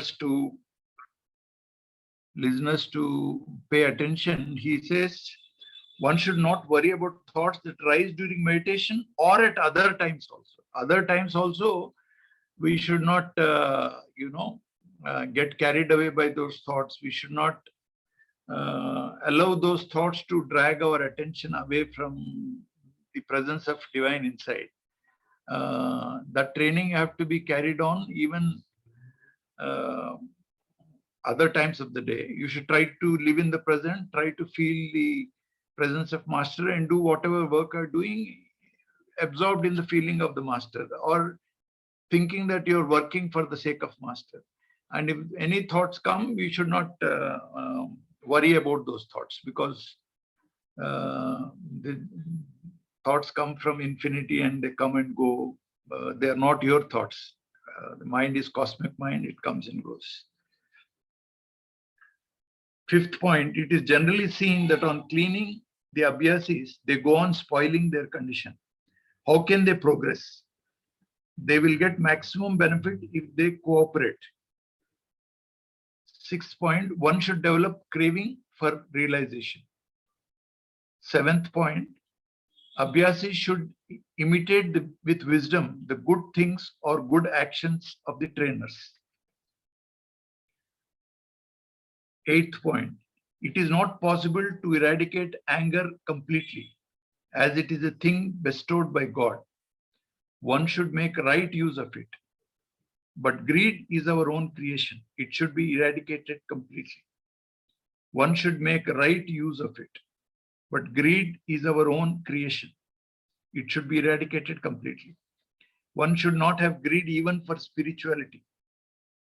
to pay attention. He says one should not worry about thoughts that rise during meditation or at other times also. Other times also, we should not, get carried away by those thoughts. We should not allow those thoughts to drag our attention away from the presence of divine inside. That training have to be carried on even other times of the day. You should try to live in the present, try to feel the presence of master and do whatever work you are doing, absorbed in the feeling of the master, or thinking that you're working for the sake of master. And if any thoughts come, we should not worry about those thoughts, because the thoughts come from infinity and they come and go. They are not your thoughts. The mind is cosmic mind, it comes and goes. Fifth point, it is generally seen that on cleaning the abhyasis, they go on spoiling their condition. How can they progress? They will get maximum benefit if they cooperate. Sixth point, one should develop craving for realization. Seventh point, abhyasis should imitate with wisdom the good things or good actions of the trainers. Eighth point, it is not possible to eradicate anger completely, as it is a thing bestowed by God. One should make right use of it. But greed is our own creation. It should be eradicated completely. One should make right use of it. But greed is our own creation. It should be eradicated completely. One should not have greed even for spirituality.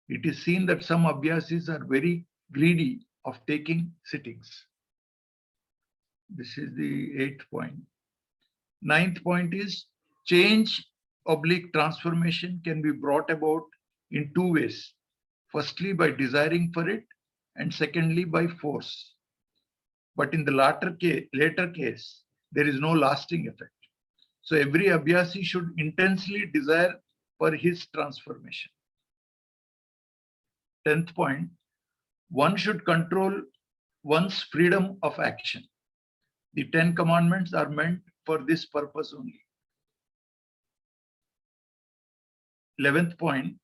It is seen that some abhyasis are very greedy of taking sittings. This is the 8th point. 9th point is change/transformation can be brought about in two ways. Firstly, by desiring for it, and secondly, by force. But in the later case, there is no lasting effect. So every abhyasi should intensely desire for his transformation. 10th point, one should control one's freedom of action. The 10 commandments are meant for this purpose only. 11th point,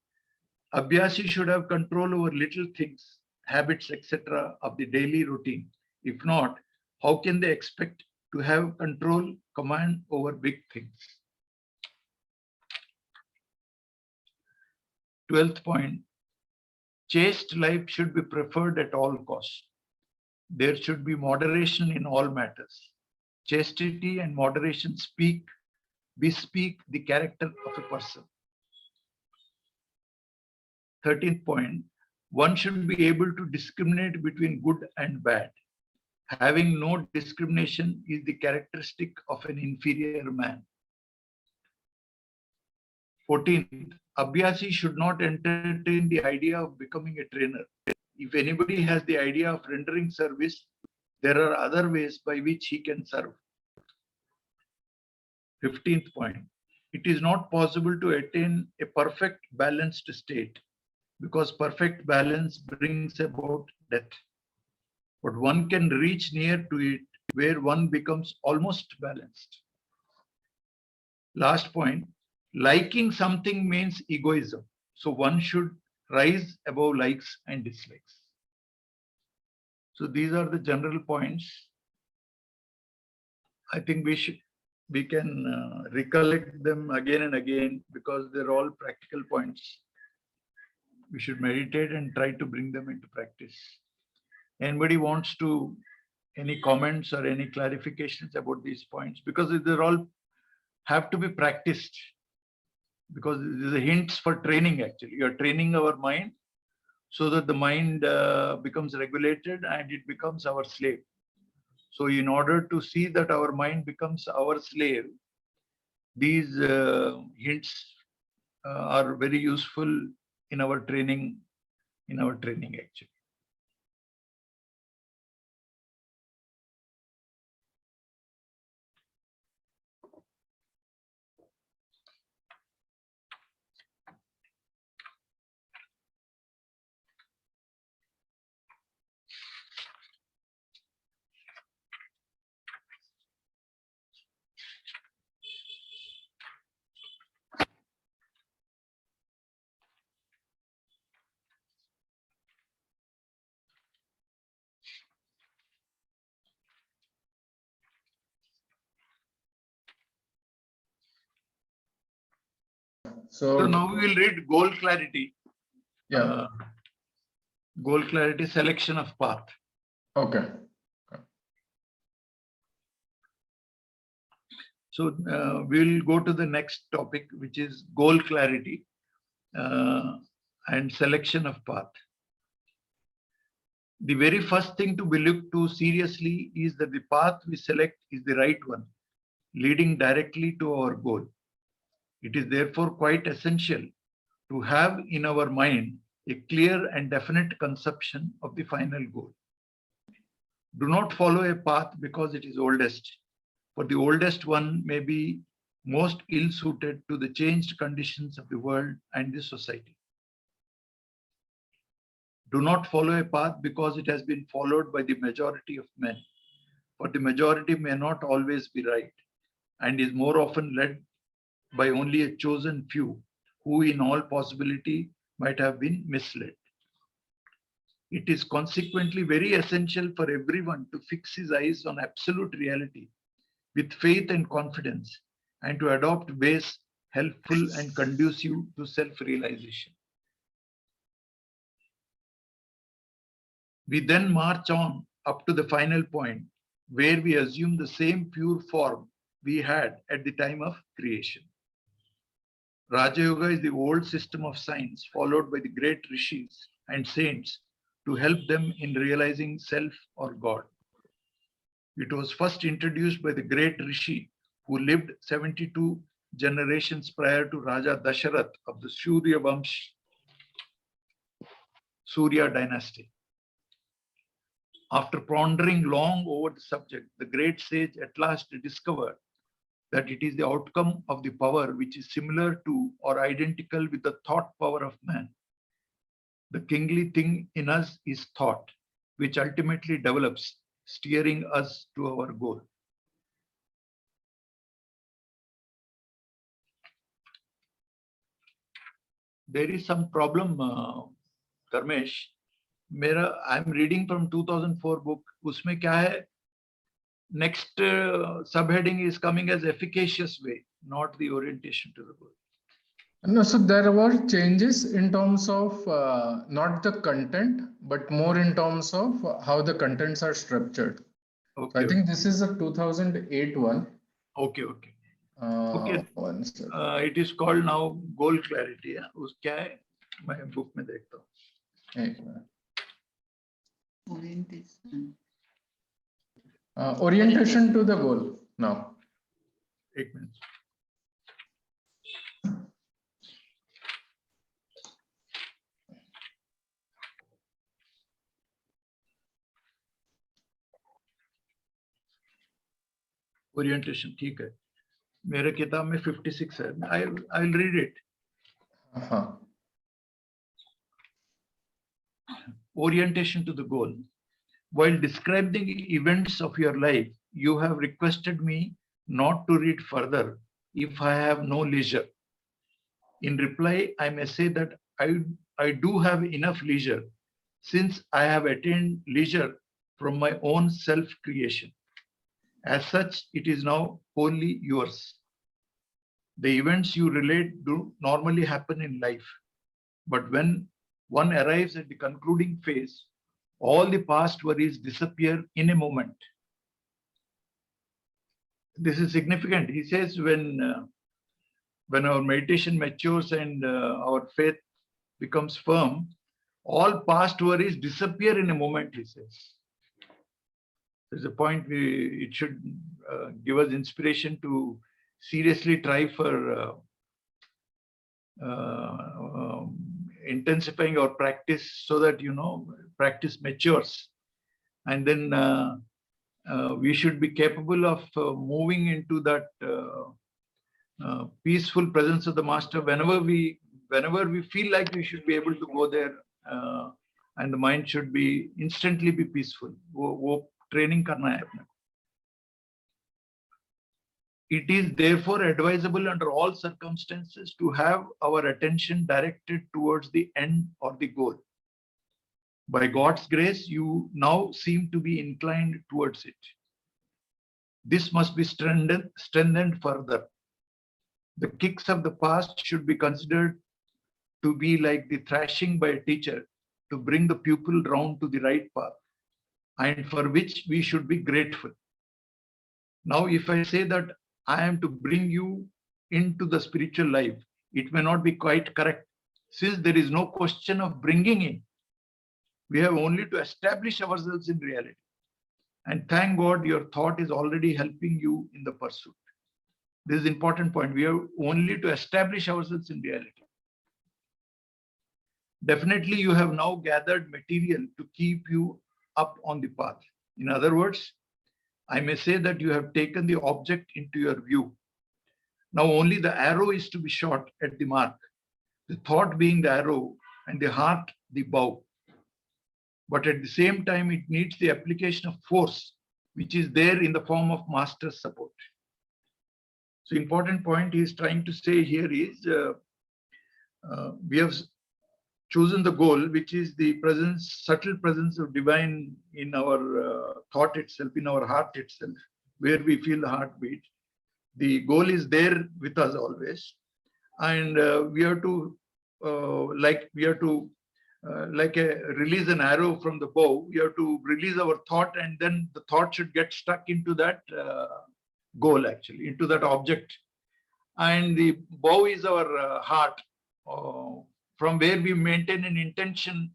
abhyasi should have control over little things, habits, etc. of the daily routine. If not, how can they expect to have control, command over big things? 12th point, chaste life should be preferred at all costs. There should be moderation in all matters. Chastity and moderation bespeak the character of a person. 13th point, one should be able to discriminate between good and bad. Having no discrimination is the characteristic of an inferior man. 14th, abhyasi should not entertain the idea of becoming a trainer. If anybody has the idea of rendering service, there are other ways by which he can serve. 15th point, it is not possible to attain a perfect balanced state, because perfect balance brings about death. But one can reach near to it where one becomes almost balanced. Last point, liking something means egoism. So one should rise above likes and dislikes. So these are the general points. I think we can recollect them again and again, because they're all practical points. We should meditate and try to bring them into practice. Anybody wants to any comments or any clarifications about these points? Because they're all have to be practiced, because these are hints for training. Actually, you're training our mind so that the mind becomes regulated and it becomes our slave. So in order to see that our mind becomes our slave, these hints are very useful in our training, actually. So now we will read goal clarity. Yeah. Goal clarity, selection of path. Okay. So we'll go to the next topic, which is goal clarity and selection of path. The very first thing to be looked to seriously is that the path we select is the right one, leading directly to our goal. It is therefore quite essential to have in our mind a clear and definite conception of the final goal. Do not follow a path because it is oldest, for the oldest one may be most ill-suited to the changed conditions of the world and the society. Do not follow a path because it has been followed by the majority of men, for the majority may not always be right and is more often led by only a chosen few who in all possibility might have been misled. It is consequently very essential for everyone to fix his eyes on absolute reality with faith and confidence, and to adopt ways helpful and conducive to self-realization. We then march on up to the final point, where we assume the same pure form we had at the time of creation. Rajayoga is the old system of science followed by the great rishis and saints to help them in realizing self or God. It was first introduced by the great rishi who lived 72 generations prior to Raja Dasharath of the Surya dynasty. After pondering long over the subject, the great sage at last discovered that it is the outcome of the power which is similar to or identical with the thought power of man. The kingly thing in us is thought, which ultimately develops, steering us to our goal. There is some problem, Dharmesh. I'm reading from 2004 book. उसमें क्या है? Next subheading is coming as efficacious way, not the orientation to the goal. No, so there were changes in terms of not the content, but more in terms of how the contents are structured. Okay. So I think this is a 2008 one. Okay. Okay. It is called now goal clarity. उस क्या है? मैं book में देखता हूँ. Orientation to the goal now. एक minute. Orientation, ठीक है. मेरे किताब में 56 है. I'll read it. Orientation to the goal. While describing the events of your life, you have requested me not to read further if I have no leisure. In reply, I may say that I do have enough leisure, since I have attained leisure from my own self-creation. As such, it is now wholly yours. The events you relate do normally happen in life, but when one arrives at the concluding phase, all the past worries disappear in a moment. This is significant. He says when our meditation matures and our faith becomes firm, all past worries disappear in a moment, he says. There's a point it should give us inspiration to seriously try for intensifying our practice so that, practice matures. And then we should be capable of moving into that peaceful presence of the Master whenever we feel like we should be able to go there, and the mind should be instantly be peaceful. वो training करना है अपने. It is therefore advisable under all circumstances to have our attention directed towards the end or the goal. By God's grace, you now seem to be inclined towards it. This must be strengthened further. The kicks of the past should be considered to be like the thrashing by a teacher to bring the pupil round to the right path, and for which we should be grateful. Now, if I say that I am to bring you into the spiritual life, it may not be quite correct, since there is no question of bringing in. We have only to establish ourselves in reality. And thank God your thought is already helping you in the pursuit. This is an important point. We have only to establish ourselves in reality. Definitely, you have now gathered material to keep you up on the path. In other words, I may say that you have taken the object into your view. Now only the arrow is to be shot at the mark, the thought being the arrow and the heart the bow. But at the same time, it needs the application of force, which is there in the form of master's support. So important point he is trying to say here is, we have chosen the goal, which is the presence, subtle presence of divine in our thought itself, in our heart itself, where we feel the heartbeat. The goal is there with us always, and we have to release an arrow from the bow. We have to release our thought, and then the thought should get stuck into that goal, actually, into that object. And the bow is our heart, from where we maintain an intention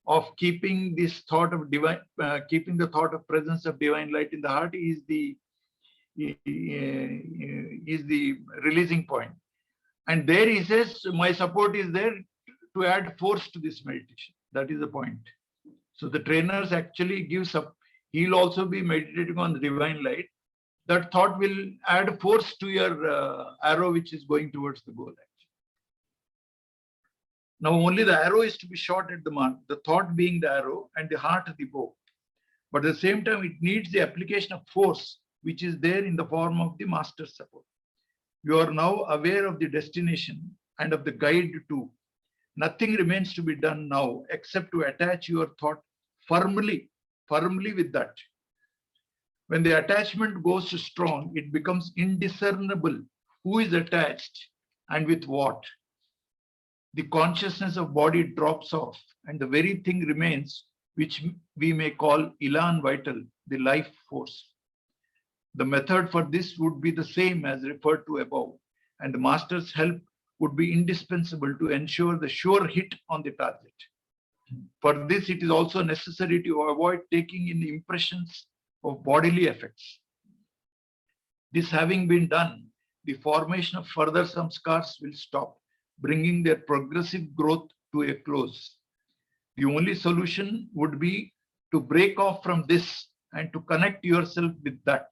of keeping this thought of divine, keeping the thought of presence of divine light in the heart is the releasing point. And there he says, my support is there to add force to this meditation. That is the point. So the trainers actually gives up. He'll also be meditating on the divine light. That thought will add force to your arrow, which is going towards the goal. Now only the arrow is to be shot at the mark, the thought being the arrow and the heart the bow. But at the same time, it needs the application of force, which is there in the form of the master's support. You are now aware of the destination and of the guide too. Nothing remains to be done now except to attach your thought firmly with that. When the attachment goes strong, it becomes indiscernible who is attached and with what. The consciousness of body drops off and the very thing remains which we may call elan vital, the life force. The method for this would be the same as referred to above, and the master's help would be indispensable to ensure the sure hit on the target. For this, it is also necessary to avoid taking in the impressions of bodily effects. This having been done, the formation of further samskars will stop, bringing their progressive growth to a close. The only solution would be to break off from this and to connect yourself with that.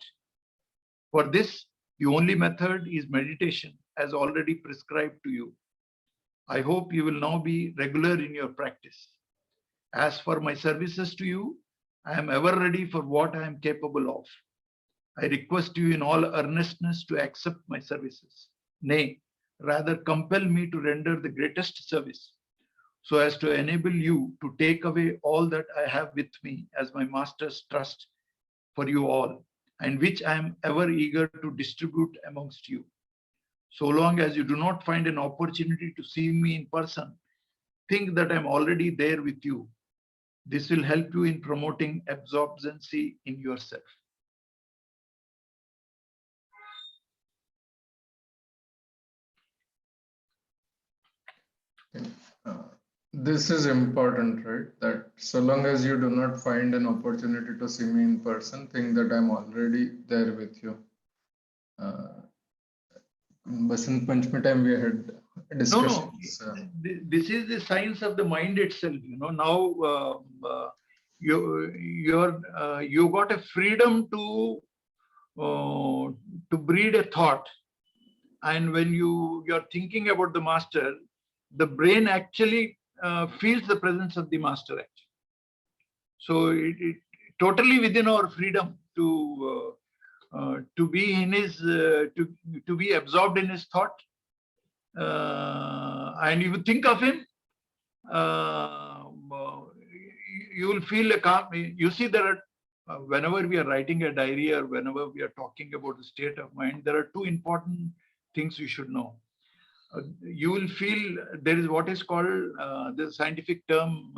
For this, the only method is meditation, as already prescribed to you. I hope you will now be regular in your practice. As for my services to you, I am ever ready for what I am capable of. I request you in all earnestness to accept my services. Nay, rather compel me to render the greatest service, so as to enable you to take away all that I have with me as my master's trust for you all, and which I am ever eager to distribute amongst you. So long as you do not find an opportunity to see me in person, think that I am already there with you. This will help you in promoting absorbency in yourself. This is important, right? That so long as you do not find an opportunity to see me in person, think that I'm already there with you. Basant Panchami time we had discussions. No, this is the science of the mind itself. You know, now you got a freedom to breed a thought, and when you're thinking about the master, the brain actually feels the presence of the master. Actually, so it totally within our freedom to be in his to be absorbed in his thought, and you think of him, you will feel a calm. You see, there are whenever we are writing a diary or whenever we are talking about the state of mind, there are two important things you should know. You will feel there is what is called, the scientific term,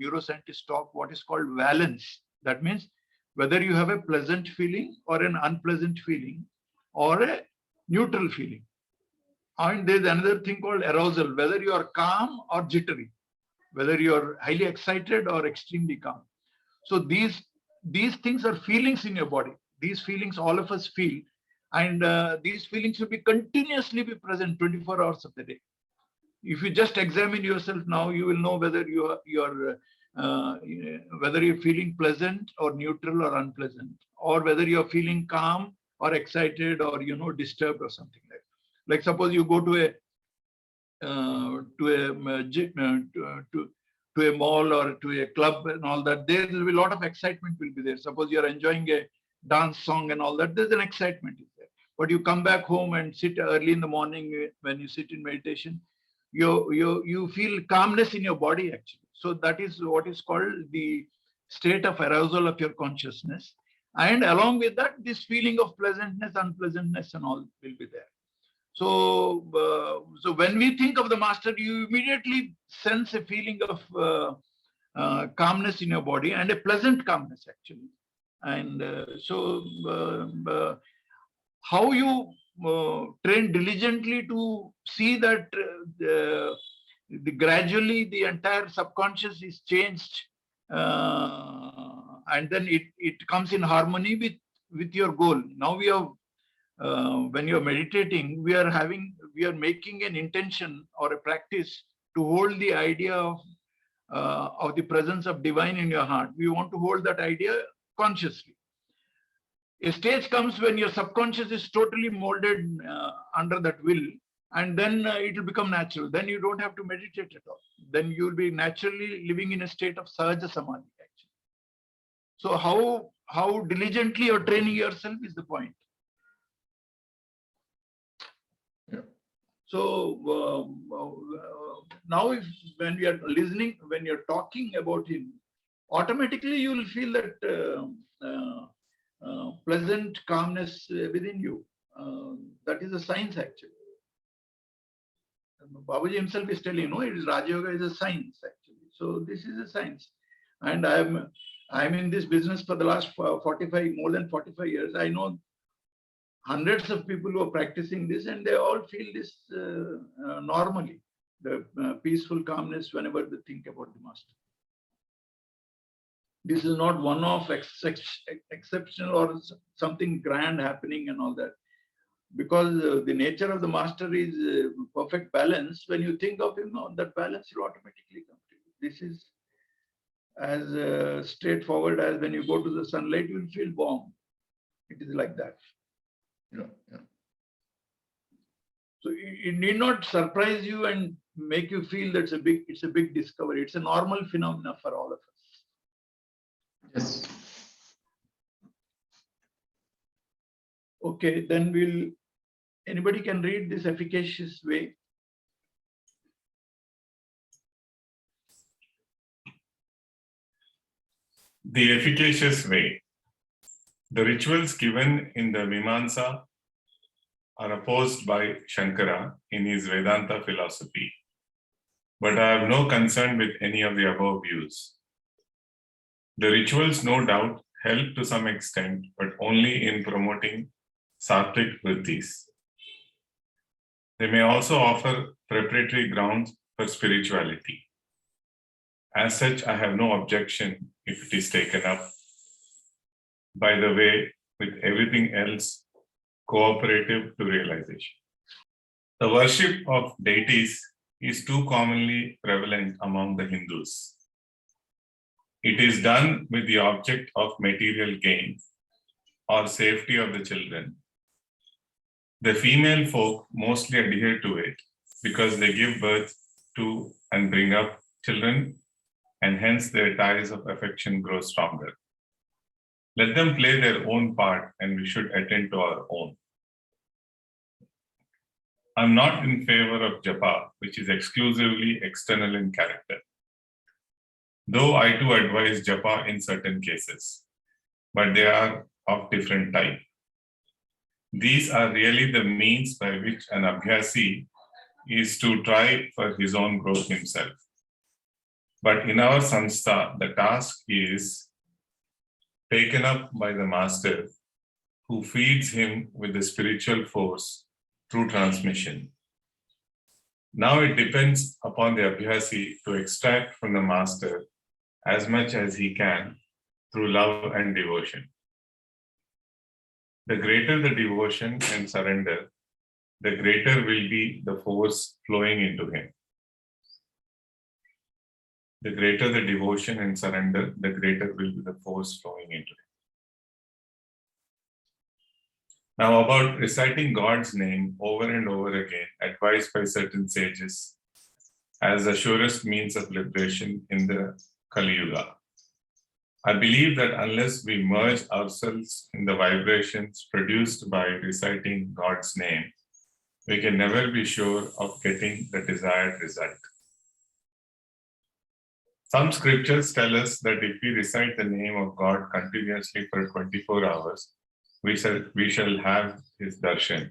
neuroscientists talk, what is called valence. That means whether you have a pleasant feeling or an unpleasant feeling or a neutral feeling. And there's another thing called arousal, whether you are calm or jittery, whether you are highly excited or extremely calm. So these things are feelings in your body. These feelings all of us feel, and these feelings will be continuously be present 24 hours of the day. If you just examine yourself now, you will know whether whether you're feeling pleasant or neutral or unpleasant, or whether you're feeling calm or excited or disturbed or something like that. Like suppose you go to a mall or to a club and all that, there will be a lot of excitement will be there. Suppose you're enjoying a dance song and all that, there's an excitement is there. But you come back home and sit early in the morning when you sit in meditation, you feel calmness in your body actually. So that is what is called the state of arousal of your consciousness. And along with that, this feeling of pleasantness, unpleasantness and all will be there. So, so when we think of the master, you immediately sense a feeling of calmness in your body, and a pleasant calmness actually. And how you train diligently to see that gradually the entire subconscious is changed, and then it comes in harmony with your goal. Now we have, when you're meditating, we are making an intention or a practice to hold the idea of the presence of divine in your heart. We want to hold that idea consciously. A stage comes when your subconscious is totally molded under that will, and then it will become natural. Then you don't have to meditate at all. Then you will be naturally living in a state of Sahaja Samadhi actually. So how diligently you're training yourself is the point. So now when we are listening, when you're talking about him, automatically you will feel that pleasant calmness within you. That is a science actually. Babuji himself is telling, it is Rajayoga is a science actually. So this is a science. And I'm in this business for the last more than 45 years. I know hundreds of people who are practicing this, and they all feel this normally, the peaceful calmness whenever they think about the master. This is not one-off exceptional or something grand happening and all that. Because the nature of the master is perfect balance. When you think of him, that balance will automatically come to you. This is as straightforward as when you go to the sunlight, you will feel warm. It is like that. Yeah. So it need not surprise you and make you feel that it's a big discovery. It's a normal phenomena for all of us. Yes. Okay, then anybody can read this Efficacious Way. The Efficacious Way. The rituals given in the Mimamsa are opposed by Shankara in his Vedanta philosophy, but I have no concern with any of the above views. The rituals no doubt help to some extent, but only in promoting sattvic vrittis. They may also offer preparatory grounds for spirituality. As such, I have no objection if it is taken up, by the way, with everything else cooperative to realization. The worship of deities is too commonly prevalent among the Hindus. It is done with the object of material gain or safety of the children. The female folk mostly adhere to it because they give birth to and bring up children, and hence their ties of affection grow stronger. Let them play their own part, and we should attend to our own. I'm not in favor of japa, which is exclusively external in character, though I too advise japa in certain cases, but they are of different type. These are really the means by which an Abhyasi is to try for his own growth himself. But in our samstha, the task is taken up by the master who feeds him with the spiritual force through transmission. Now it depends upon the Abhyasi to extract from the master as much as he can through love and devotion. The greater the devotion and surrender, the greater will be the force flowing into him. The greater the devotion and surrender, the greater will be the force flowing into him. Now, about reciting God's name over and over again, advised by certain sages as the surest means of liberation in the Kali Yuga. I believe that unless we merge ourselves in the vibrations produced by reciting God's name, we can never be sure of getting the desired result. Some scriptures tell us that if we recite the name of God continuously for 24 hours, we shall have his darshan.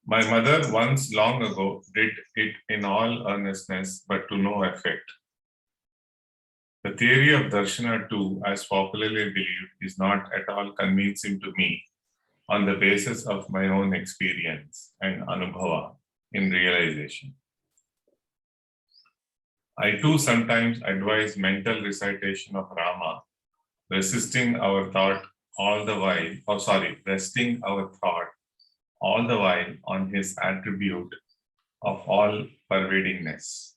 My mother once long ago did it in all earnestness, but to no effect. The theory of darshana too, as popularly believed, is not at all convincing to me on the basis of my own experience and anubhava in realization. I too sometimes advise mental recitation of Rama, resting our thought all the while on his attribute of all pervadingness.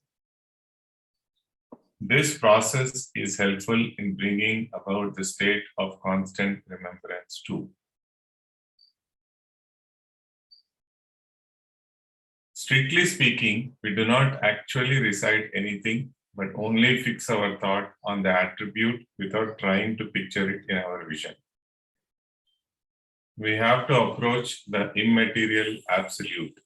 This process is helpful in bringing about the state of constant remembrance too. Strictly speaking, we do not actually recite anything, but only fix our thought on the attribute without trying to picture it in our vision. We have to approach the immaterial absolute.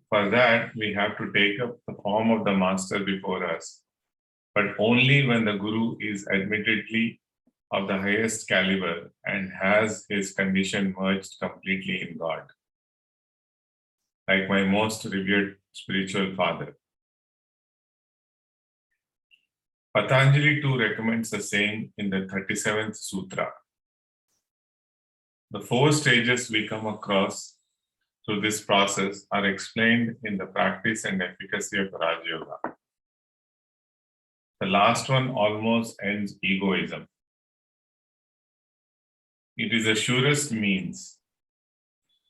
For that, we have to take up the form of the master before us, but only when the guru is admittedly of the highest caliber and has his condition merged completely in God. Like my most revered spiritual father. Patanjali too recommends the same in the 37th Sutra. The 4 stages we come across through this process are explained in the practice and efficacy of Rajayoga. The last one almost ends egoism. It is the surest means.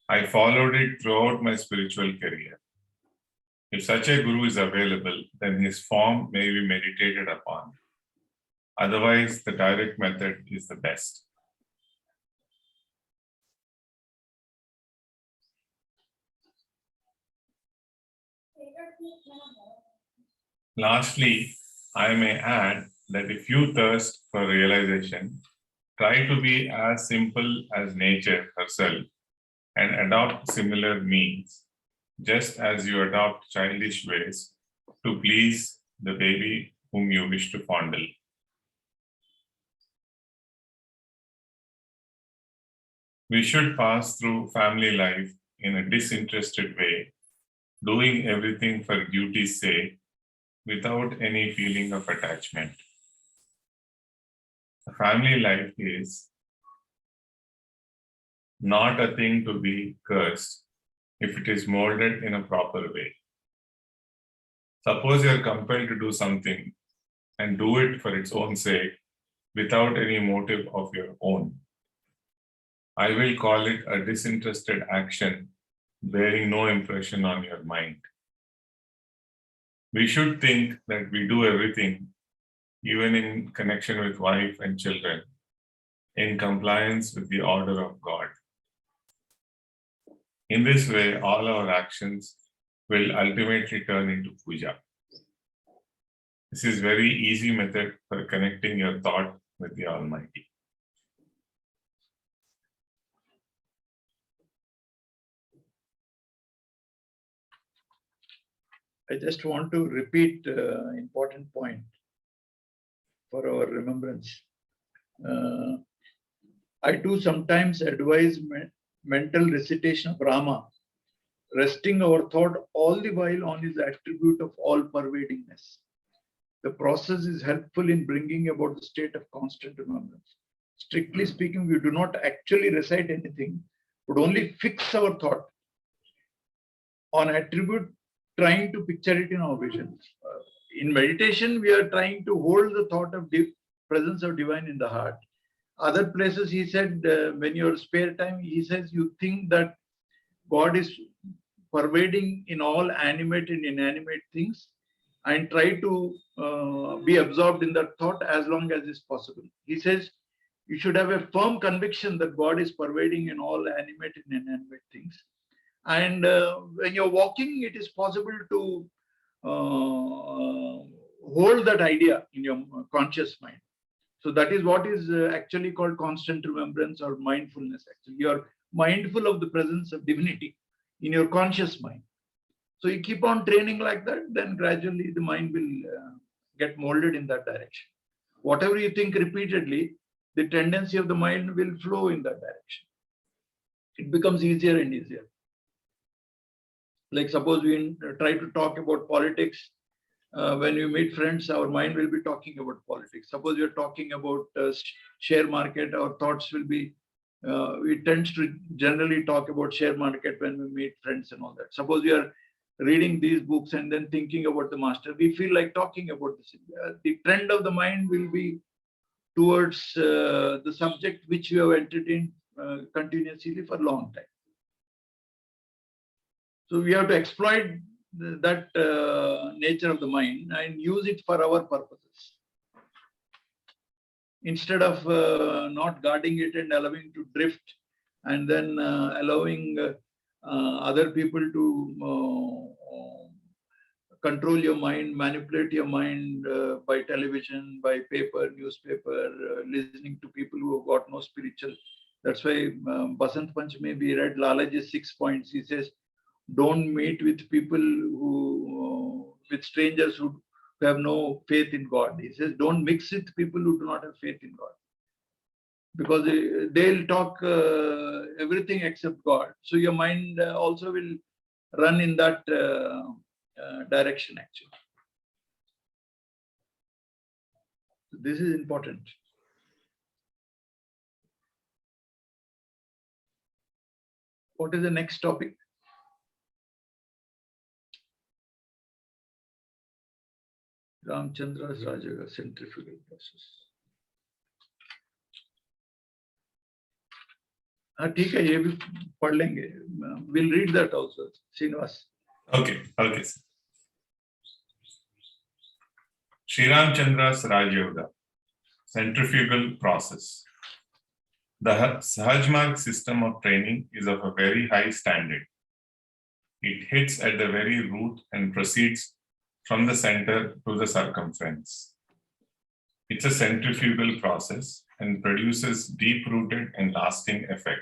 I followed it throughout my spiritual career. If such a guru is available, then his form may be meditated upon. Otherwise, the direct method is the best. Lastly, I may add that if you thirst for realization, try to be as simple as nature herself and adopt similar means, just as you adopt childish ways to please the baby whom you wish to fondle. We should pass through family life in a disinterested way, doing everything for duty's sake, without any feeling of attachment. A family life is not a thing to be cursed if it is molded in a proper way. Suppose you are compelled to do something and do it for its own sake without any motive of your own. I will call it a disinterested action bearing no impression on your mind. We should think that we do everything, even in connection with wife and children, in compliance with the order of God. In this way, all our actions will ultimately turn into puja. This is very easy method for connecting your thought with the Almighty. I just want to repeat an important point for our remembrance. I do sometimes advise mental recitation of Rama, resting our thought all the while on his attribute of all-pervadingness. The process is helpful in bringing about the state of constant remembrance. Strictly speaking, we do not actually recite anything, but only fix our thought on attribute, trying to picture it in our vision. In meditation, we are trying to hold the thought of presence of divine in the heart. Other places, he said, when your spare time, he says, you think that God is pervading in all animate and inanimate things, and try to be absorbed in that thought as long as is possible. He says, you should have a firm conviction that God is pervading in all animate and inanimate things. And when you're walking, it is possible to hold that idea in your conscious mind. So that is what is actually called constant remembrance or mindfulness. Actually, you are mindful of the presence of divinity in your conscious mind. So you keep on training like that, then gradually the mind will get molded in that direction. Whatever you think repeatedly, the tendency of the mind will flow in that direction. It becomes easier and easier. Like suppose we try to talk about politics. When we meet friends, our mind will be talking about politics. Suppose we are talking about share market, our thoughts will be, we tend to generally talk about share market when we meet friends and all that. Suppose we are reading these books and then thinking about the master, we feel like talking about this. The trend of the mind will be towards the subject which we have entertained continuously for a long time. So we have to exploit that nature of the mind and use it for our purposes. Instead of not guarding it and allowing to drift, and then allowing other people to control your mind, manipulate your mind by television, by paper, newspaper, listening to people who have got no spiritual. That's why Basant Panchami, we read Lalaji's 6 points. He says, don't meet with people who, with strangers who have no faith in God. He says, don't mix with people who do not have faith in God. Because they'll talk everything except God. So your mind also will run in that direction actually. This is important. What is the next topic? Ramchandra's Rajayoga, centrifugal process. ठीक है, ये भी पढ़ लेंगे. We'll read that also, Srinivas. Okay, sir. Sri Ramchandra's Rajayoga, centrifugal process. The Shahajahanpur system of training is of a very high standard. It hits at the very root and proceeds from the center to the circumference. It's a centrifugal process and produces deep-rooted and lasting effect.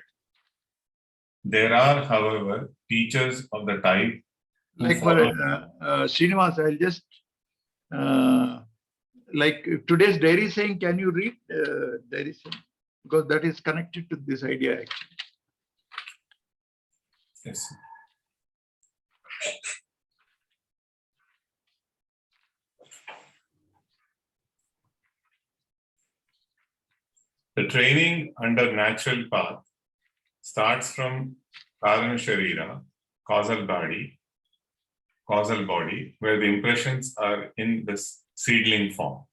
There are, however, teachers of the type like Srinivas, I'll just like today's diary saying, can you read diary saying? Because that is connected to this idea actually. Yes. The training under natural path starts from Karana Sharira, causal body, where the impressions are in this seedling form.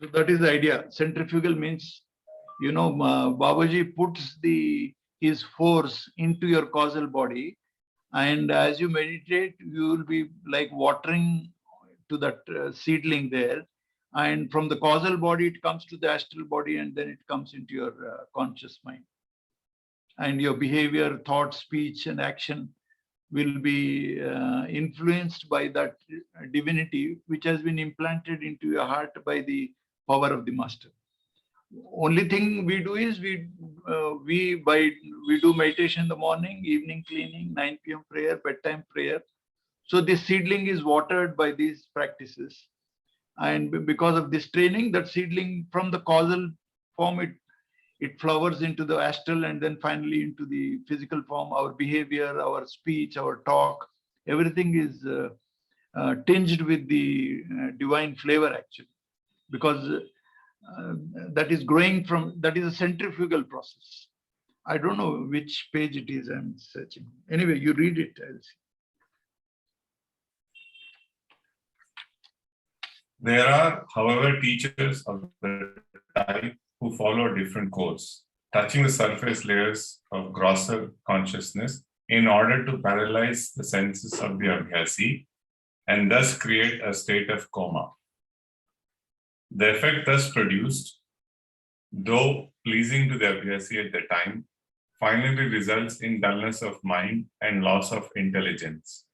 So that is the idea. Centrifugal means, you know, Babuji puts his force into your causal body, and as you meditate, you will be like watering to that seedling there. And from the causal body, it comes to the astral body, and then it comes into your conscious mind. And your behavior, thought, speech, and action will be influenced by that divinity, which has been implanted into your heart by the power of the master. Only thing we do is we do meditation in the morning, evening cleaning, 9 p.m. prayer, bedtime prayer. So this seedling is watered by these practices. And because of this training, that seedling from the causal form, it flowers into the astral and then finally into the physical form. Our behavior, our speech, our talk, everything is tinged with the divine flavor actually, because that is growing from, that is a centrifugal process. I don't know which page it is I'm searching. Anyway, you read it, I'll see. There are, however, teachers of the type who follow a different course, touching the surface layers of grosser consciousness in order to paralyze the senses of the abhyasi and thus create a state of coma. The effect thus produced, though pleasing to the abhyasi at the time, finally results in dullness of mind and loss of intelligence.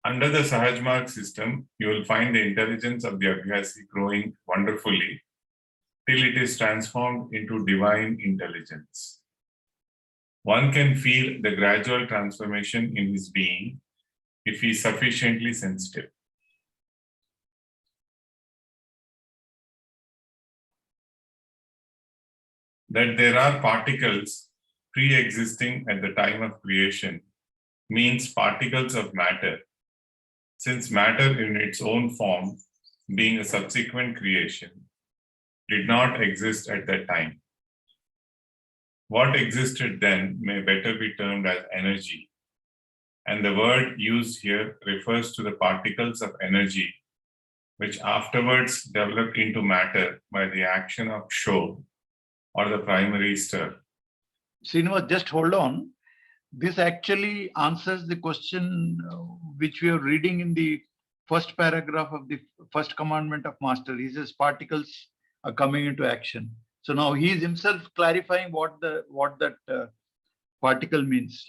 Under the Sahajmarg system, you will find the intelligence of the abhyasi growing wonderfully till it is transformed into divine intelligence. One can feel the gradual transformation in his being if he is sufficiently sensitive. That there are particles pre-existing at the time of creation means particles of matter, since matter in its own form, being a subsequent creation, did not exist at that time. What existed then may better be termed as energy, and the word used here refers to the particles of energy which afterwards developed into matter by the action of show or the primary stir. Srinivas, just hold on. This actually answers the question which we are reading in the first paragraph of the first commandment of Master. He says particles are coming into action. So now he is himself clarifying what that particle means.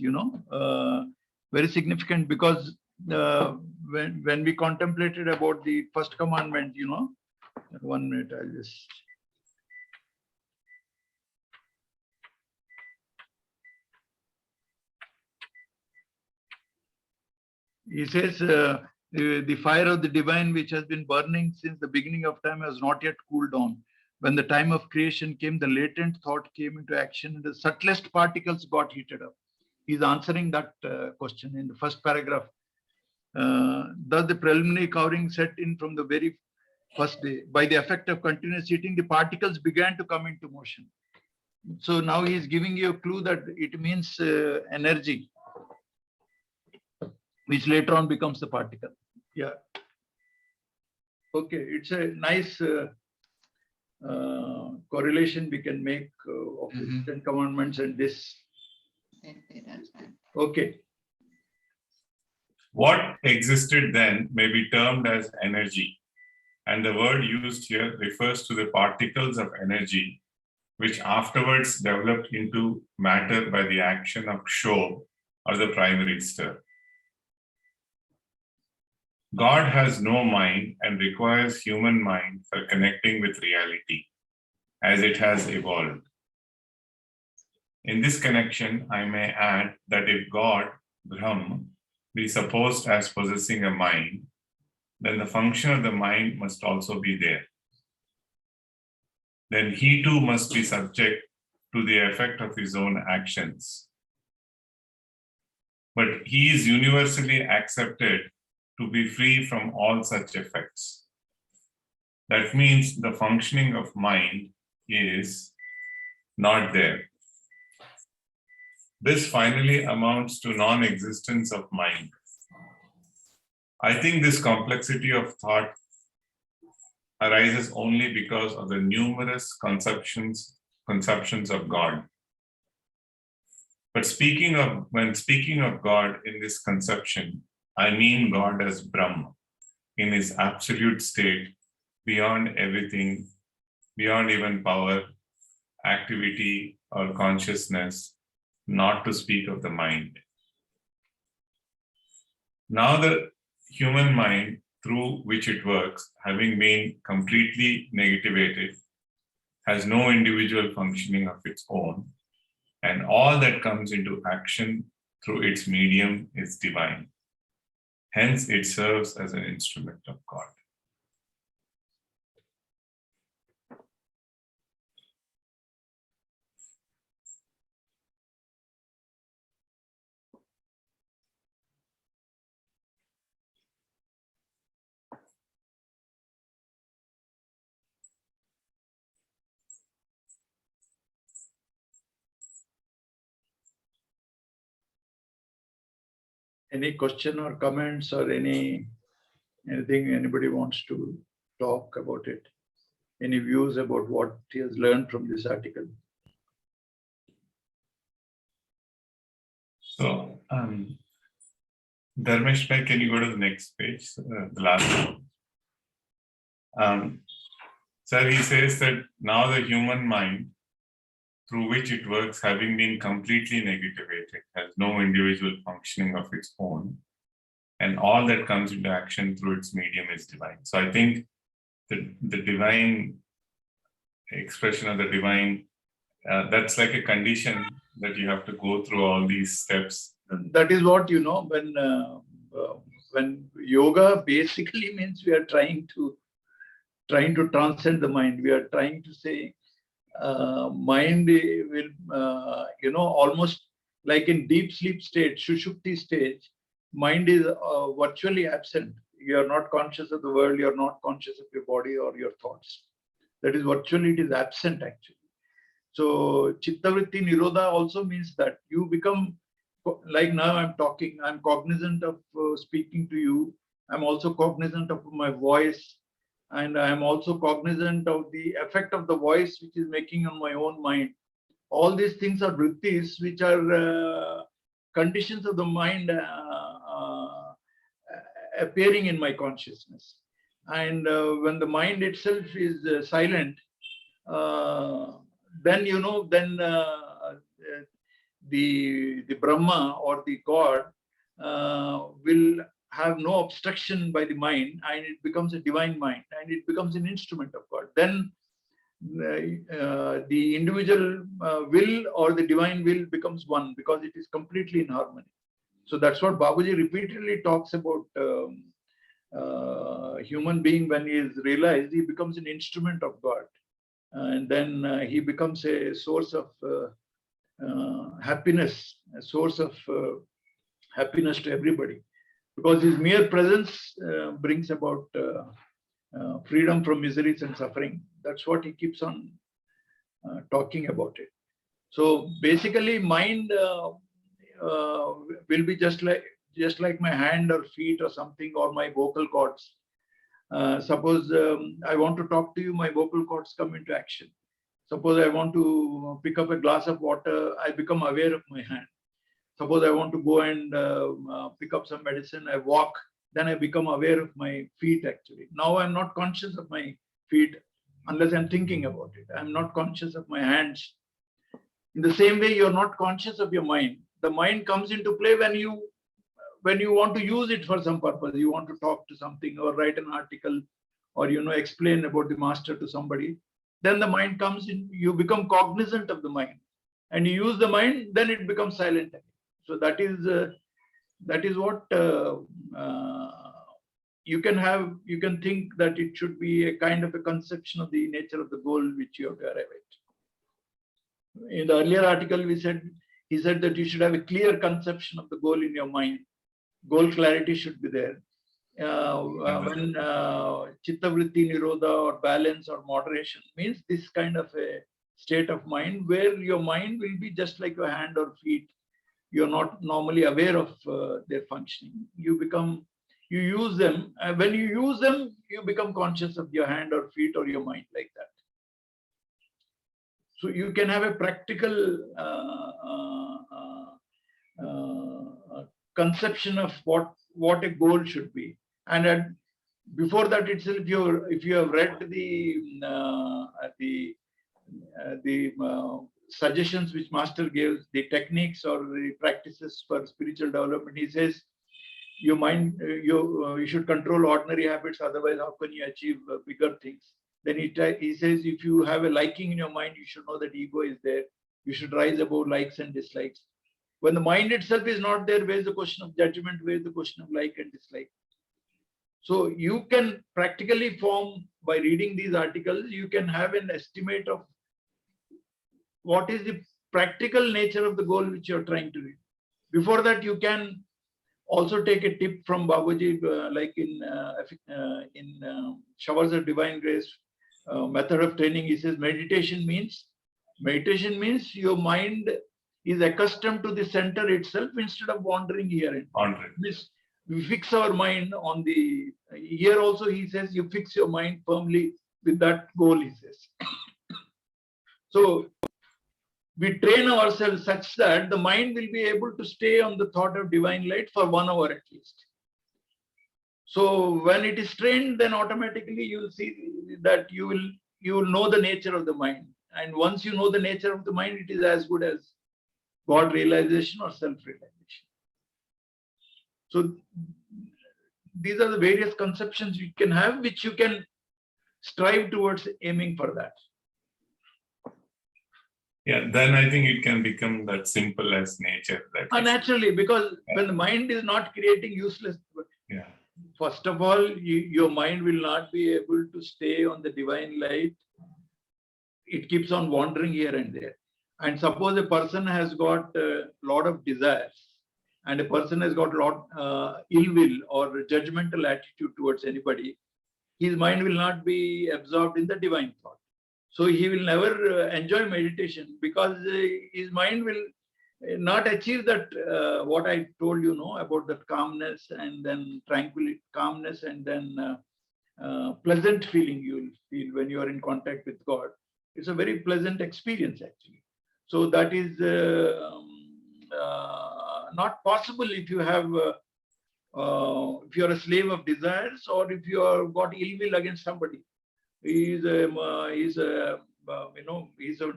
Very significant, because when we contemplated about the first commandment, 1 minute, I'll just. He says, the fire of the divine which has been burning since the beginning of time has not yet cooled down. When the time of creation came, the latent thought came into action and the subtlest particles got heated up. He's answering that question in the first paragraph. Thus the preliminary covering set in from the very first day. By the effect of continuous heating, the particles began to come into motion. So now he's giving you a clue that it means energy, which later on becomes the particle. Yeah. Okay, it's a nice correlation we can make of the 10 commandments and this. Okay. What existed then may be termed as energy, and the word used here refers to the particles of energy which afterwards developed into matter by the action of show or the primary stir. God has no mind and requires human mind for connecting with reality as it has evolved. In this connection, I may add that if God, Brahm, be supposed as possessing a mind, then the function of the mind must also be there. Then he too must be subject to the effect of his own actions. But he is universally accepted to be free from all such effects. That means the functioning of mind is not there. This finally amounts to non-existence of mind. I think this complexity of thought arises only because of the numerous conceptions of God. But when speaking of God in this conception, I mean God as Brahma, in his absolute state, beyond everything, beyond even power, activity, or consciousness, not to speak of the mind. Now the human mind, through which it works, having been completely negativated, has no individual functioning of its own, and all that comes into action through its medium is divine. Hence, it serves as an instrument of God. Any question or comments or anything anybody wants to talk about it? Any views about what he has learned from this article? So, Dharmesh Bhai, can you go to the next page, the last one? Sir, he says that now the human mind, through which it works, having been completely negativated, has no individual functioning of its own, and all that comes into action through its medium is divine. So I think the divine expression of the divine, that's like a condition that you have to go through all these steps. That is what, when yoga basically means we are trying to transcend the mind. We are trying to say mind will, almost like in deep sleep state, Shushupti stage, mind is virtually absent. You are not conscious of the world. You are not conscious of your body or your thoughts. That is virtually, it is absent actually. So Chittavritti Nirodha also means that you become, like now I'm talking, I'm cognizant of speaking to you. I'm also cognizant of my voice. And I'm also cognizant of the effect of the voice which is making on my own mind. All these things are vrittis, which are conditions of the mind appearing in my consciousness. And when the mind itself is silent, then the Brahma or the God will have no obstruction by the mind, and it becomes a divine mind, and it becomes an instrument of God. Then the individual will or the divine will becomes one, because it is completely in harmony. So that's what Babuji repeatedly talks about. Human being, when he is realized, he becomes an instrument of God, and then he becomes a source of happiness, a source of happiness to everybody, because his mere presence brings about freedom from miseries and suffering. That's what he keeps on talking about it. So basically, mind will be just like my hand or feet or something, or my vocal cords. Suppose I want to talk to you, my vocal cords come into action. Suppose I want to pick up a glass of water, I become aware of my hand. Suppose I want to go and pick up some medicine, I walk, then I become aware of my feet actually. Now I'm not conscious of my feet unless I'm thinking about it. I'm not conscious of my hands. In the same way, you're not conscious of your mind. The mind comes into play when you want to use it for some purpose. You want to talk to something or write an article or explain about the master to somebody. Then the mind comes in, you become cognizant of the mind, and you use the mind, then it becomes silent again. So that is what you can think that it should be a kind of a conception of the nature of the goal which you have to arrive at. In the earlier article, he said that you should have a clear conception of the goal in your mind. Goal clarity should be there. When Chittavritti Nirodha or balance or moderation means this kind of a state of mind where your mind will be just like your hand or feet. You're not normally aware of their functioning. You use them. When you use them, you become conscious of your hand or feet or your mind, like that. So you can have a practical conception of what a goal should be. And before that itself, if you have read the suggestions which Master gives, the techniques or the practices for spiritual development, he says, your mind, you should control ordinary habits, otherwise how can you achieve bigger things? Then he says, if you have a liking in your mind, you should know that ego is there. You should rise above likes and dislikes. When the mind itself is not there, where is the question of judgment? Where is the question of like and dislike? So you can practically form, by reading these articles, you can have an estimate of what is the practical nature of the goal which you're trying to read. Before that, you can also take a tip from Babuji, like in Showers of Divine Grace, method of training. He says meditation means your mind is accustomed to the center itself instead of wandering here and Wandering. we fix our mind on the, here also he says you fix your mind firmly with that goal, he says. So we train ourselves such that the mind will be able to stay on the thought of divine light for 1 hour at least. So when it is trained, then automatically you will see that you will know the nature of the mind. And once you know the nature of the mind, it is as good as God realization or self-realization. So these are the various conceptions you can have, which you can strive towards aiming for that. Yeah, then I think it can become that simple as nature. That Naturally, because when the mind is not creating useless, yeah. First of all, your mind will not be able to stay on the divine light. It keeps on wandering here and there. And suppose a person has got a lot of desires, and a person has got a lot ill will or judgmental attitude towards anybody, his mind will not be absorbed in the divine thought. So he will never enjoy meditation because his mind will not achieve that what I told you, about that calmness and then tranquility, calmness and then pleasant feeling you will feel when you are in contact with God. It's a very pleasant experience actually. So that is not possible if you have if you are a slave of desires or if you are got ill will against somebody. He's a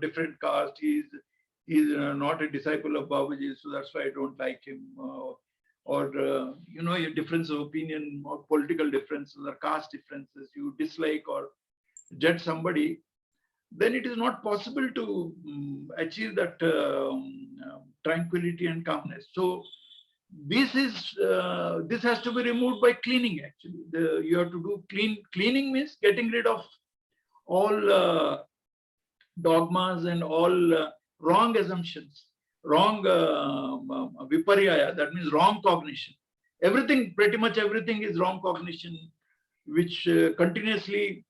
different caste. He's not a disciple of Babuji, so that's why I don't like him. A difference of opinion or political differences or caste differences, you dislike or judge somebody, then it is not possible to achieve that tranquility and calmness. So this has to be removed by cleaning. Actually, you have to do cleaning means getting rid of all dogmas and all wrong assumptions, wrong viparyaya, that means wrong cognition. Everything, pretty much everything is wrong cognition, which continuously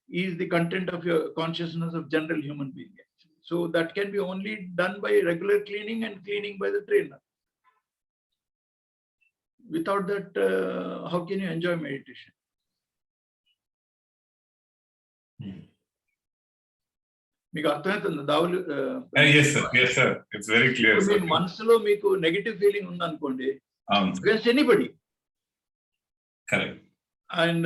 is the content of your consciousness of general human being. Actually. So that can be only done by regular cleaning and cleaning by the trainer. Without that, how can you enjoy meditation? మీకు అర్థమవుతుంది దావులు? Yes, sir. Yes, sir. It's very clear. మీ మనసులో మీకు negative feeling ఉందనుకోండి, against anybody. Correct. And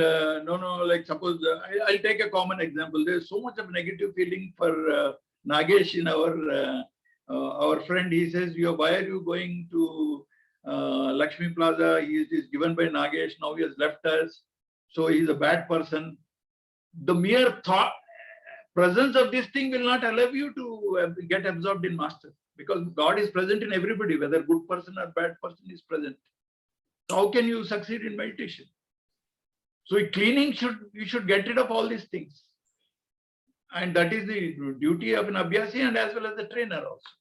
like suppose I'll take a common example. There's so much of negative feeling for Nagesh in our friend. He says, why are you going to Lakshmi Plaza? He is given by Nagesh. Now he has left us. So he's a bad person. The mere thought, presence of this thing will not allow you to get absorbed in master, because God is present in everybody, whether good person or bad person is present. So how can you succeed in meditation? So cleaning you should get rid of all these things. And that is the duty of an abhyasi and as well as the trainer also.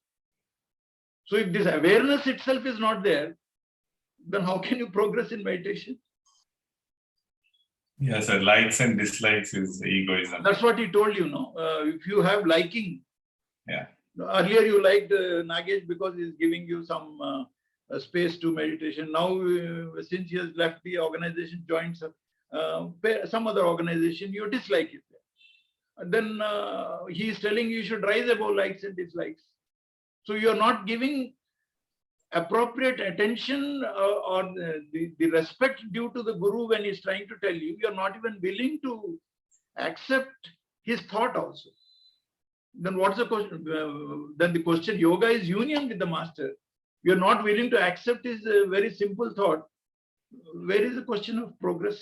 So if this awareness itself is not there, then how can you progress in meditation? Yes, sir. Likes and dislikes is egoism. That's what he told you, if you have liking. Yeah. Earlier you liked Nagesh because he's giving you some space to meditation. Now, since he has left the organization, joined some other organization, you dislike it. And then he is telling you should rise above likes and dislikes. So you are not giving appropriate attention or the respect due to the guru when he's trying to tell you. You're not even willing to accept his thought also. Then what's the question? Then the question, yoga is union with the master. You're not willing to accept his very simple thought. Where is the question of progress?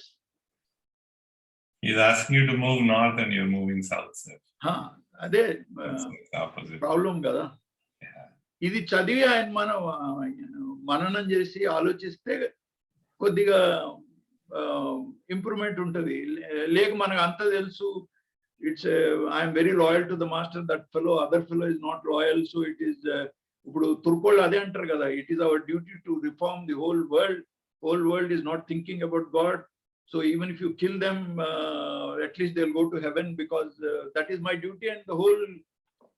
He's asking you to move north and you're moving south, sir. That's opposite problem kada. ఇది చదివి ఆయన మనం మననం చేసి ఆలోచిస్తే కొద్దిగా improvement ఉంటుంది. లేక మనకు అంత తెలుసు, it's I'm very loyal to the master, that fellow other fellow is not loyal. So it is ఇప్పుడు తుర్కోళ్ళు అదే అంటారు కదా, it is our duty to reform the whole world is not thinking about God. So even if you kill them, at least they'll go to heaven because that is my duty, and the whole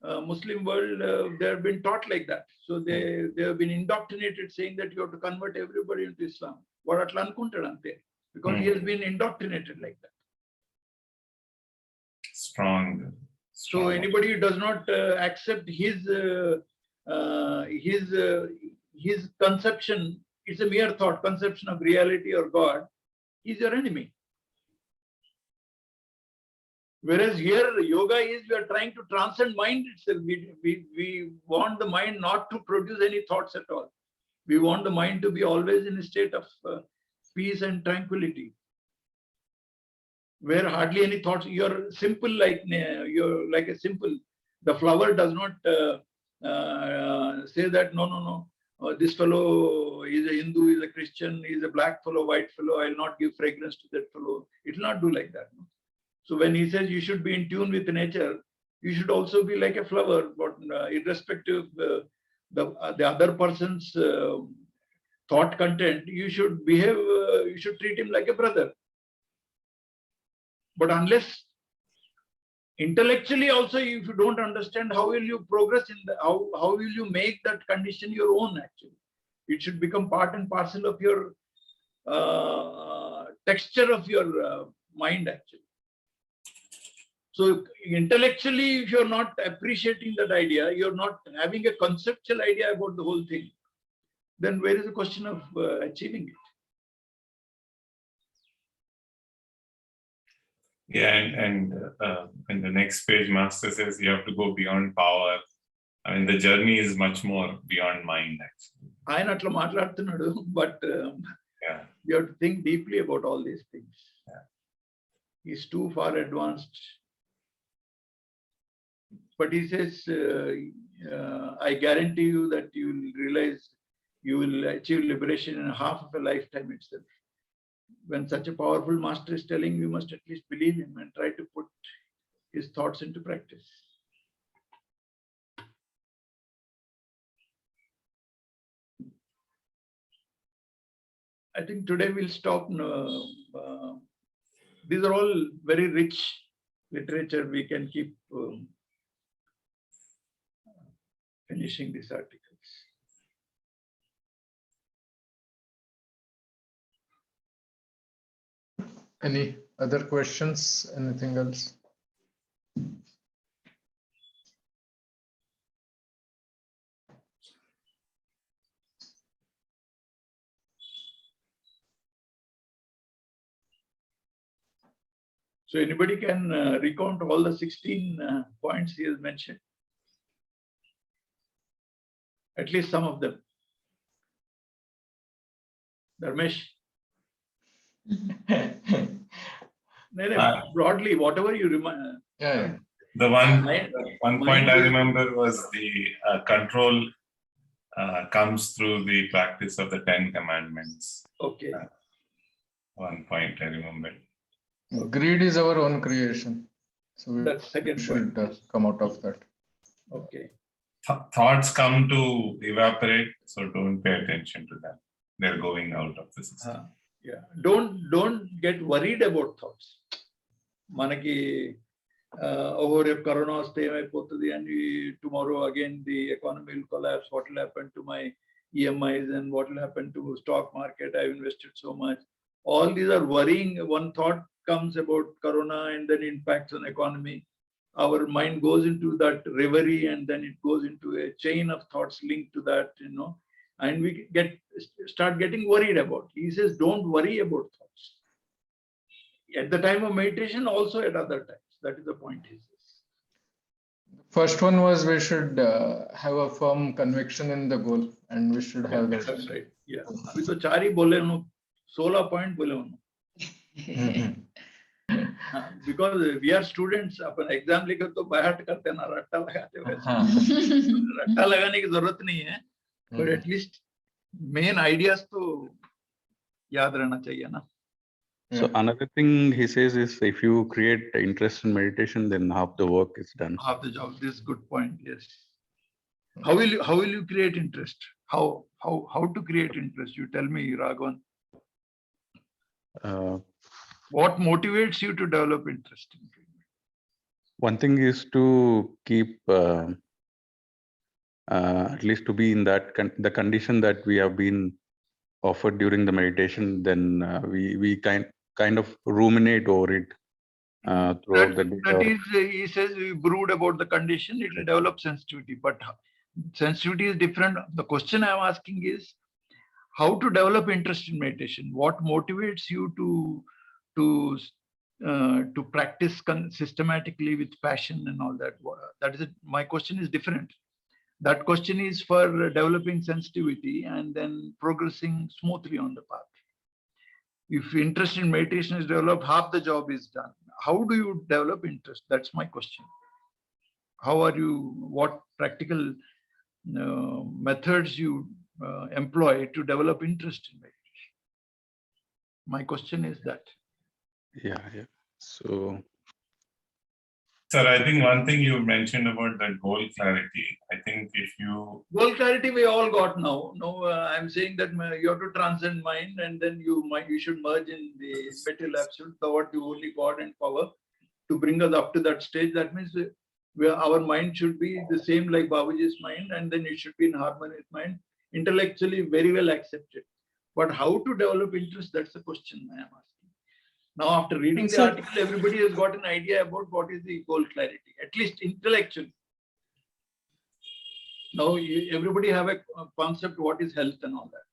Muslim world, they have been taught like that. So they have been indoctrinated saying that you have to convert everybody into Islam. Because he has been indoctrinated like that. Strong. So anybody who does not accept his conception, it's a mere thought, conception of reality or God, he's your enemy. Whereas here, yoga is, we are trying to transcend mind itself. We want the mind not to produce any thoughts at all. We want the mind to be always in a state of peace and tranquility, where hardly any thoughts. You're simple, you're like a simple. The flower does not say that no. This fellow is a Hindu, is a Christian, is a black fellow, white fellow. I'll not give fragrance to that fellow. It will not do like that. No? So when he says you should be in tune with nature, you should also be like a flower, but irrespective of the other person's thought content, you should behave, you should treat him like a brother. But unless intellectually also, if you don't understand, how will you progress in how will you make that condition your own? Actually, it should become part and parcel of your texture of your mind. Actually, so intellectually, if you're not appreciating that idea, you're not having a conceptual idea about the whole thing, then where is the question of achieving it? Yeah, and in the next page, Master says you have to go beyond power. I mean, the journey is much more beyond mind, actually. But yeah, you have to think deeply about all these things. Yeah. He's too far advanced. But he says, I guarantee you that you will realize you will achieve liberation in half of a lifetime itself. When such a powerful master is telling, you must at least believe him and try to put his thoughts into practice. I think today we'll stop. These are all very rich literature. We can keep finishing these articles. Any other questions? Anything else? So anybody can recount all the 16 points he has mentioned. At least some of them. Dharmesh. Broadly, whatever you remember. Yeah. The one point I remember was the control comes through the practice of the 10 commandments. Okay. One point I remember. Greed is our own creation. So that's second should point. Come out of that. Okay. Thoughts come to evaporate, so don't pay attention to them. They're going out of the system. Yeah. Don't get worried about thoughts. Manaki, if Corona and tomorrow again the economy will collapse, what will happen to my EMIs and what will happen to stock market? I've invested so much. All these are worrying. One thought comes about Corona and then impacts on economy. Our mind goes into that reverie and then it goes into a chain of thoughts linked to that, and we start getting worried about. He says, don't worry about thoughts. At the time of meditation, also at other times. That is the point he says. First one was we should have a firm conviction in the goal, and we should have that. That's right. Yeah. Abhi to 4 hi bole no, 16 point bole no. Because we are students, upon exam लिखे तो बाहर करते ना, रट्टा लगाते वैसे. रट्टा लगाने की जरूरत नहीं है, but at least main ideas तो याद रहना चाहिए ना. So another thing he says is, if you create interest in meditation, then half the work is done. Half the job. This is a good point. Yes. How will you create interest? How to create interest? You tell me, Raghavan. What motivates you to develop interest in treatment? one thing is to keep at least to be in that the condition that we have been offered during the meditation. Then we kind of ruminate over it throughout the day. That is, he says, we brood about the condition, it will develop sensitivity. But sensitivity is different. The question I am asking is how to develop interest in meditation. What motivates you to practice systematically with passion and all that? That is it. My question is different. That question is for developing sensitivity and then progressing smoothly on the path. If interest in meditation is developed, half the job is done. How do you develop interest? That's my question. How are you, what practical methods you employ to develop interest in meditation? My question is that. Yeah. So, sir, I think one thing you mentioned about the goal clarity. I think if you goal clarity we all got now. No, I'm saying that you have to transcend mind, and then you should merge in the material absolute, what the only God and power, to bring us up to that stage. That means our mind should be the same like Babuji's mind, and then it should be in harmony with mind. Intellectually very well accepted. But how to develop interest, that's the question I am asking. Now, after reading the article, everybody has got an idea about what is the goal clarity, at least intellectually. Now, everybody have a concept what is health and all that.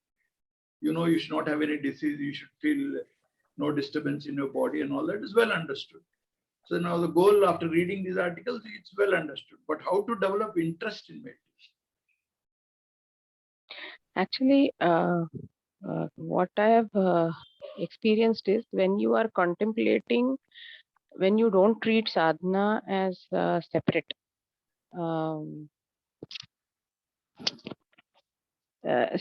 You know, you should not have any disease, you should feel no disturbance in your body and all that is well understood. So now the goal after reading these articles, it's well understood. But how to develop interest in meditation? Actually, what I have experienced is when you are contemplating, when you don't treat sadhana as separate.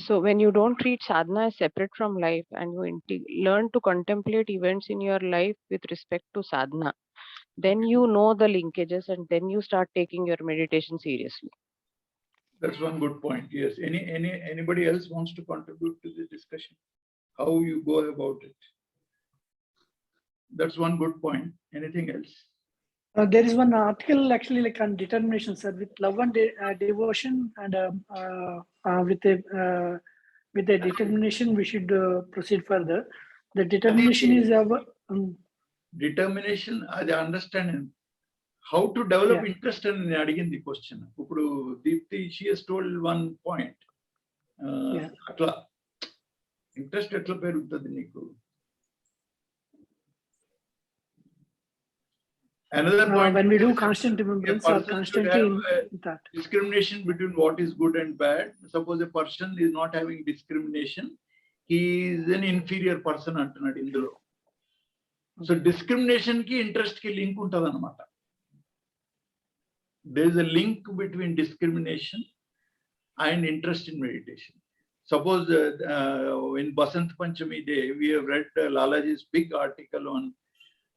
So when you don't treat sadhana as separate from life, and you learn to contemplate events in your life with respect to sadhana, then you know the linkages, and then you start taking your meditation seriously. That's one good point. Yes. Anybody else wants to contribute to this discussion? How you go about it? That's one good point. Anything else? There is one article actually like on determination, sir, with love and devotion, and with a determination we should proceed further. The determination is our determination. I understand how to develop interest in again the question. Deepti, she has told one point. Interest etla perugutadi neeku. Another point, when we do constant remembrance or constantly in that. Discrimination between what is good and bad. Suppose a person is not having discrimination, he is an inferior person antunnadu indulo. So discrimination ki interest ki link untadu anamata. There is a link between discrimination and interest in meditation. Suppose in Basant Panchami Day, we have read Lalaji's big article on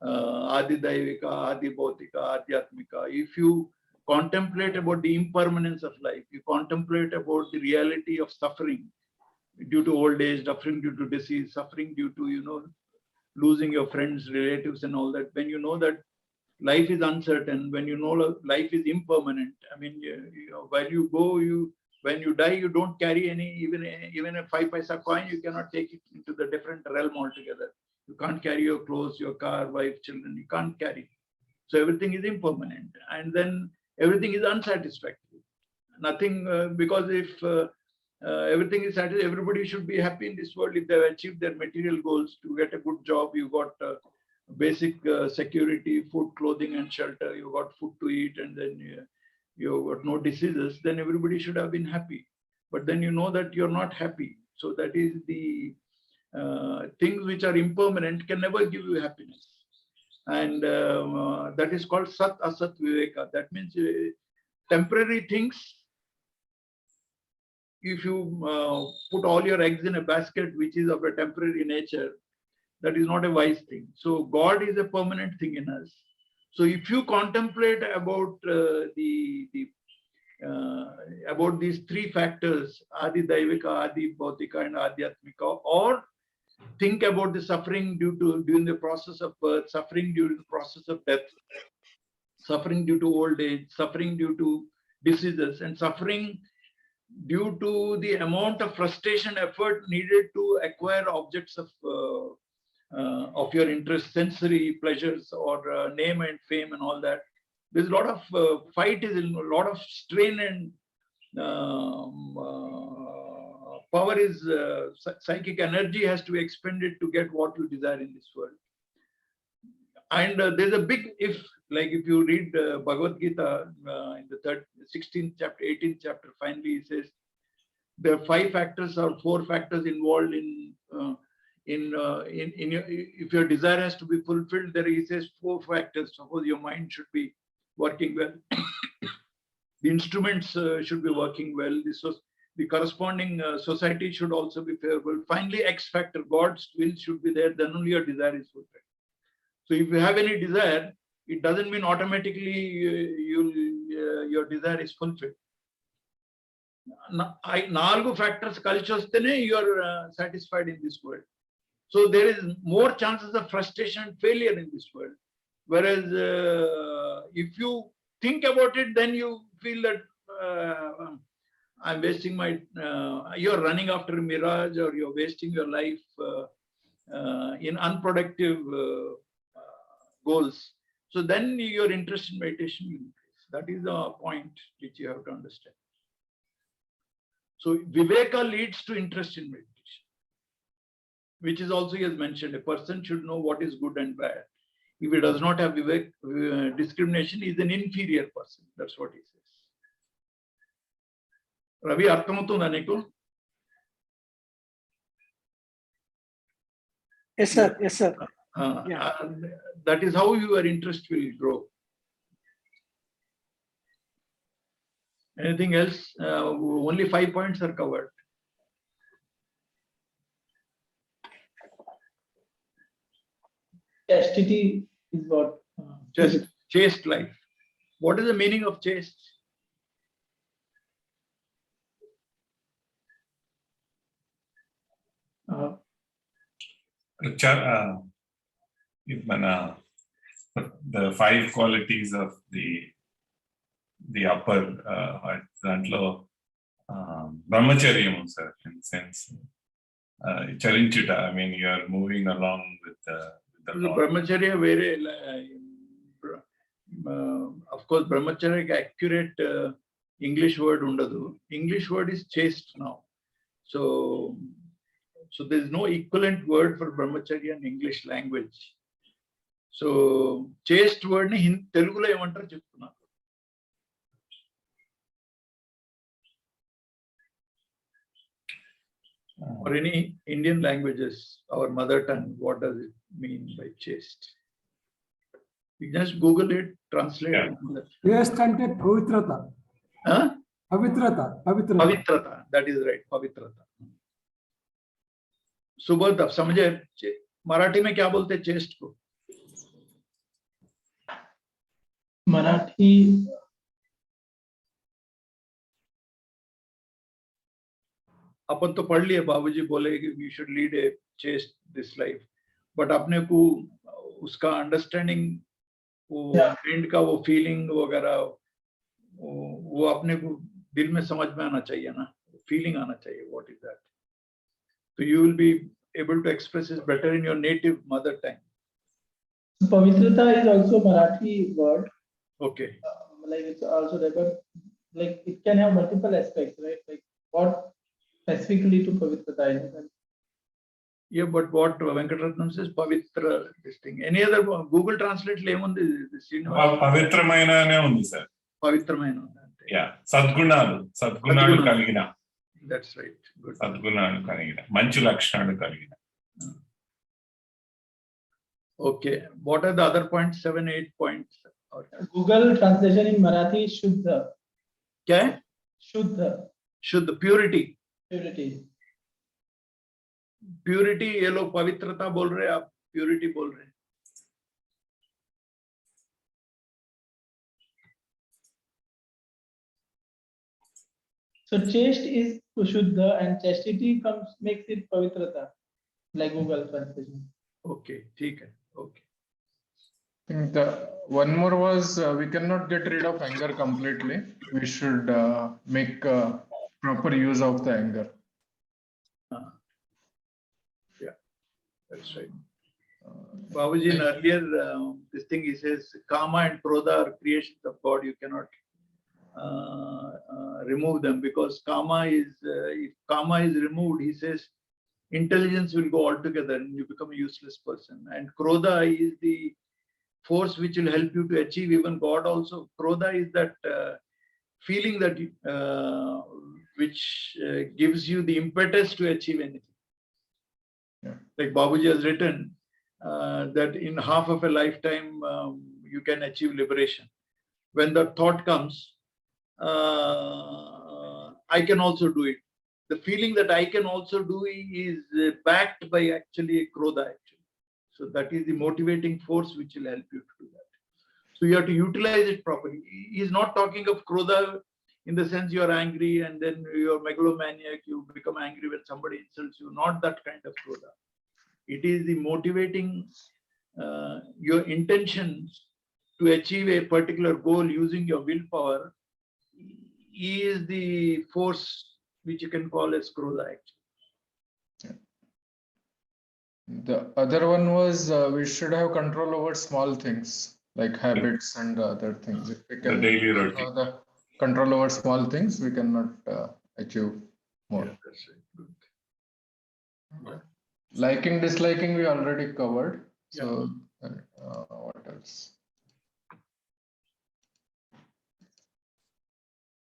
Adi Daivika, Adi Bhautika, Adhyatmika. If you contemplate about the impermanence of life, you contemplate about the reality of suffering due to old age, suffering due to disease, suffering due to, losing your friends, relatives and all that. When you know that life is uncertain, when you know life is impermanent, I mean, while you go, when you die, you don't carry any, even a 5 paisa coin, you cannot take it into the different realm altogether. You can't carry your clothes, your car, wife, children, you can't carry. So everything is impermanent, and then everything is unsatisfactory. Nothing, because if everything is satisfied, everybody should be happy in this world if they've achieved their material goals. To get a good job, you got basic security, food, clothing and shelter, you got food to eat, and then you got no diseases, then everybody should have been happy. But then you know that you're not happy. So that is the things which are impermanent can never give you happiness. And that is called Sat Asat Viveka. That means temporary things, if you put all your eggs in a basket which is of a temporary nature, that is not a wise thing. So God is a permanent thing in us. So if you contemplate about about these three factors, Adi Daivika, Adi Bhautika and Adhyatmika, or think about the suffering during the process of birth, suffering during the process of death, suffering due to old age, suffering due to diseases, and suffering due to the amount of frustration effort needed to acquire objects of your interest, sensory pleasures, or name and fame and all that. There's a lot of fight, is a lot of strain, and power is psychic energy has to be expended to get what you desire in this world. And there's a big if, like if you read Bhagavad Gita in the 16th chapter, 18th chapter, finally he says there are 5 factors or 4 factors involved in your, if your desire has to be fulfilled. There he says 4 factors. Suppose your mind should be working well, the instruments should be working well, the corresponding society should also be favorable. Finally, X factor, God's will should be there, then only your desire is fulfilled. So if you have any desire, it doesn't mean automatically your desire is fulfilled. 4 factors కలిసి వస్తేనే you are satisfied in this world. So there is more chances of frustration and failure in this world. Whereas if you think about it, then you feel that I'm wasting my, you're running after a mirage, or you're wasting your life in unproductive goals. So then your interest in meditation will increase. That is the point which you have to understand. So Viveka leads to interest in meditation, which is also, he has mentioned, a person should know what is good and bad. If he does not have discrimination, he is an inferior person. That's what he says. Ravi, arthamutunda neeku? Yes, sir. Yes, sir. Yeah. That is how your interest will grow. Anything else? Only 5 points are covered. Chastity is what? Chaste life. What is the meaning of chaste? The 5 qualities of the upper dantlo brahmacharyamu, sir, in the sense charinchuta. I mean, you are moving along with the Lord. Brahmacharya very of course brahmacharya accurate English word undadu. English word is chaste now. So there is no equivalent word for brahmacharya in English language. So chaste word ni Telugulo emantaru cheptunna. Or any Indian languages, our mother tongue, what does it mean by chaste? You just Google it, translate it. Chaste ante pavitrata. Huh? Pavitrata. Pavitrata. That is right. Pavitrata. Subodh आप समझे मराठी में क्या बोलते हैं chest को? मराठी अपन तो पढ़ लिए, बाबूजी बोले कि we should lead a chaste this life, but अपने को उसका अंडरस्टैंडिंग, वो माइंड का वो फीलिंग वगैरह वो अपने को दिल में समझ में आना चाहिए ना, फीलिंग आना चाहिए. What is that? So you will be able to express it better in your native mother tongue. Pavitrata is also Marathi word. Okay. Like it's also there, but like it can have multiple aspects, right? Like what specifically to Pavitrata is? Yeah, but what Venkatratnam says, Pavitra, this thing. Any other Google Translate lemundi this? Pavitramaina ane undi sir. Pavitramaina. Yeah, sadgunalu kalgina. That's right. Good. Sadgunalu kalgina. Manchu lakshanalu kalgina. Okay. What are the other points? 7, 8 points. Google translation in Marathi is Shuddha. क्या है? Shuddha. Shuddha, purity. Purity. Purity, ये लोग पवित्रता बोल रहे हैं, आप purity बोल रहे हैं. So chaste is Shuddha and chastity makes it Pavitrata, like Google translation. Okay, ठीक है. Okay. I think the one more was we cannot get rid of anger completely. We should make proper use of the anger. Yeah, that's right. Babuji, in earlier this thing he says, Kama and Krodha are creations of God. You cannot remove them, because Kama is if Kama is removed, he says intelligence will go altogether and you become a useless person. And Krodha is the force which will help you to achieve even God also. Krodha is that feeling that which gives you the impetus to achieve anything. Yeah. Like Babuji has written that in half of a lifetime you can achieve liberation. When the thought comes, I can also do it. The feeling that I can also do is backed by actually a Krodha actually. So that is the motivating force which will help you to do that. So you have to utilize it properly. He is not talking of Krodha in the sense you are angry and then you are megalomaniac, you become angry when somebody insults you. Not that kind of Krodha. It is the motivating your intentions to achieve a particular goal using your willpower is the force which you can call as Krodha actually. The other one was we should have control over small things like habits and other things. If we can The daily routine. have the control over small things, we cannot achieve more. Yeah, that's right. Good. Yeah. Liking, disliking, we already covered. Yeah. So what else?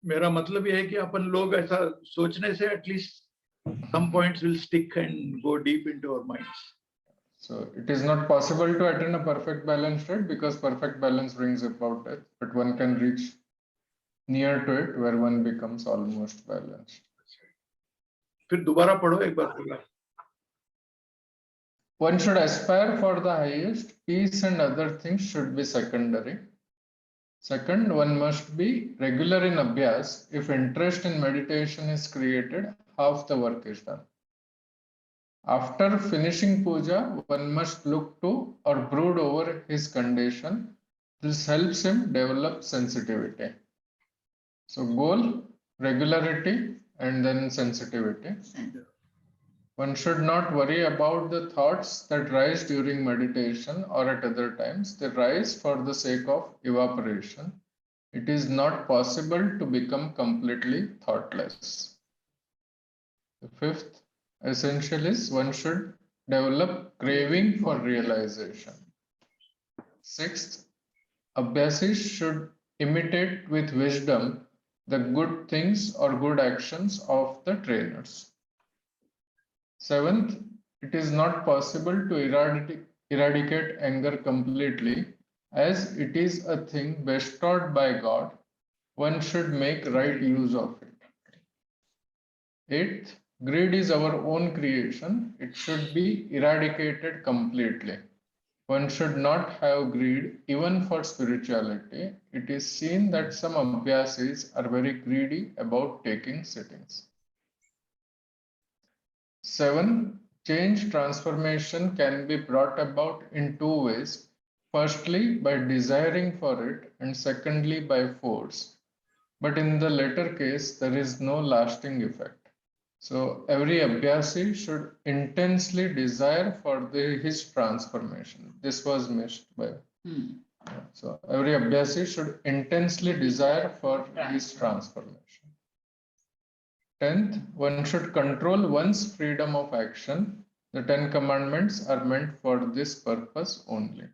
मेरा मतलब ये है कि अपन लोग ऐसा सोचने से at least some points will stick and go deep into our minds. So it is not possible to attain a perfect balance state because perfect balance brings about death, but one can reach near to it where one becomes almost balanced. फिर दोबारा पढ़ो एक बार पूरा. One should aspire for the highest. Peace and other things should be secondary. Second, one must be regular in abhyas. If interest in meditation is created, half the work is done. After finishing puja, one must look to or brood over his condition. This helps him develop sensitivity. So goal, regularity, and then sensitivity. One should not worry about the thoughts that rise during meditation or at other times. They rise for the sake of evaporation. It is not possible to become completely thoughtless. The fifth essential is one should develop craving for realization. Sixth, abhyasis should imitate with wisdom the good things or good actions of the trainers. Seventh, it is not possible to eradicate anger completely, as it is a thing bestowed by God. One should make right use of it. Eighth, greed is our own creation. It should be eradicated completely. One should not have greed even for spirituality. It is seen that some abhyasis are very greedy about taking sittings. 7. Change transformation can be brought about in two ways. Firstly, by desiring for it, and secondly, by force. But in the latter case, there is no lasting effect. So every abhyasi should intensely desire for his transformation. This was missed by. So every abhyasi should intensely desire for his transformation. 10th, one should control one's freedom of action. The 10 commandments are meant for this purpose only.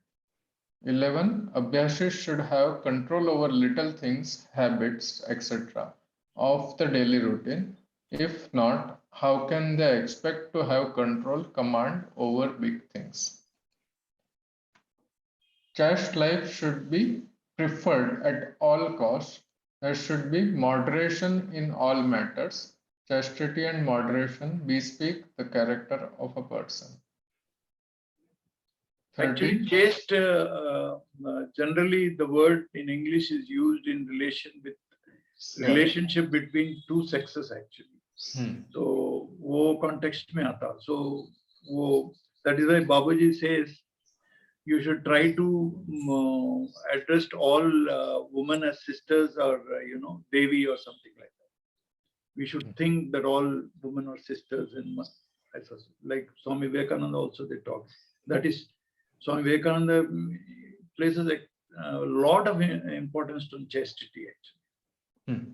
11, abhyasis should have control over little things, habits, etc. of the daily routine. If not, how can they expect to have control, command over big things? Chaste life should be preferred at all costs. There should be moderation in all matters. Chastity and moderation bespeak the character of a person. Actually, chaste, generally the word in English is used in relationship between two sexes actually. So, वो context में आता. So, that is why Babuji says you should try to address all women as sisters or, Devi or something like that. We should think that all women are sisters in like Swami Vivekananda also they talk. That is, Swami Vivekananda places a lot of importance on chastity actually.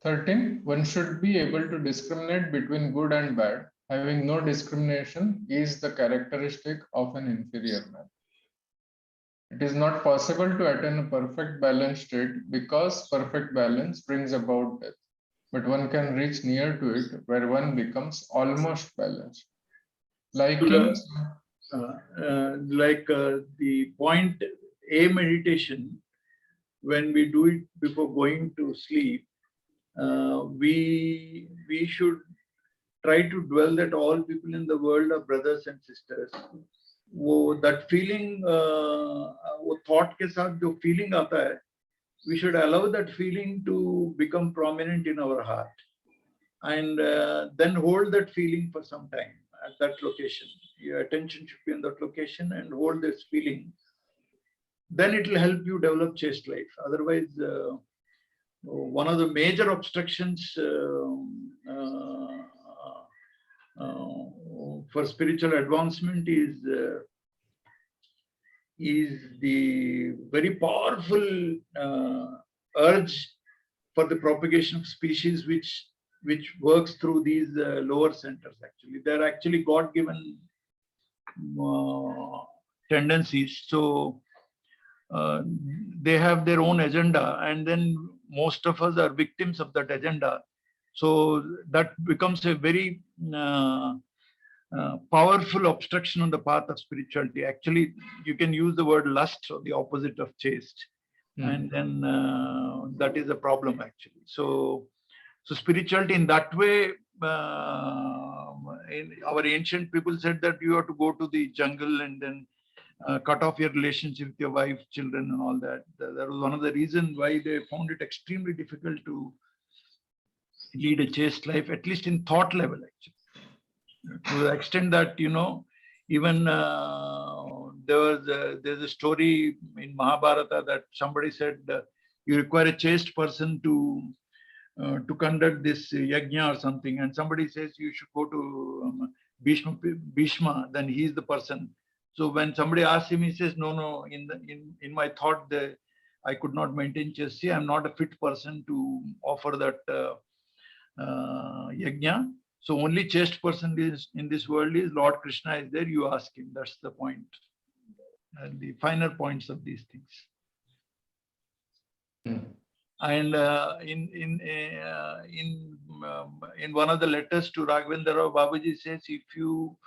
13. One should be able to discriminate between good and bad. Having no discrimination is the characteristic of an inferior man. It is not possible to attain a perfect balanced state because perfect balance brings about death. But one can reach near to it where one becomes almost balanced. Like the point A meditation, when we do it before going to sleep, we should try to dwell that all people in the world are brothers and sisters. That feeling, वो thought के साथ जो feeling आता है, we should allow that feeling to become prominent in our heart, and then hold that feeling for some time at that location. Your attention should be on that location and hold this feeling. Then it will help you develop chaste life. Otherwise, one of the major obstructions for spiritual advancement is the very powerful urge for the propagation of species, which works through these lower centers. Actually, they're actually God-given tendencies. So they have their own agenda, and then most of us are victims of that agenda. So that becomes a very powerful obstruction on the path of spirituality. Actually, you can use the word lust, or the opposite of chaste, and then that is a problem actually. So spirituality in that way, our ancient people said that you have to go to the jungle and then cut off your relationship with your wife, children, and all that. That was one of the reasons why they found it extremely difficult to lead a chaste life, at least in thought level, actually. To the extent that, even there's a story in Mahabharata that somebody said you require a chaste person to conduct this yajna or something, and somebody says you should go to Bhishma, then he is the person. So when somebody asks him, he says, no, in my thought, I could not maintain chastity. I'm not a fit person to offer that yajna. So only chaste person is in this world is Lord Krishna is there. You ask him. That's the point, and the finer points of these things. And in one of the letters to Raghavendra Rao, Babuji says, if you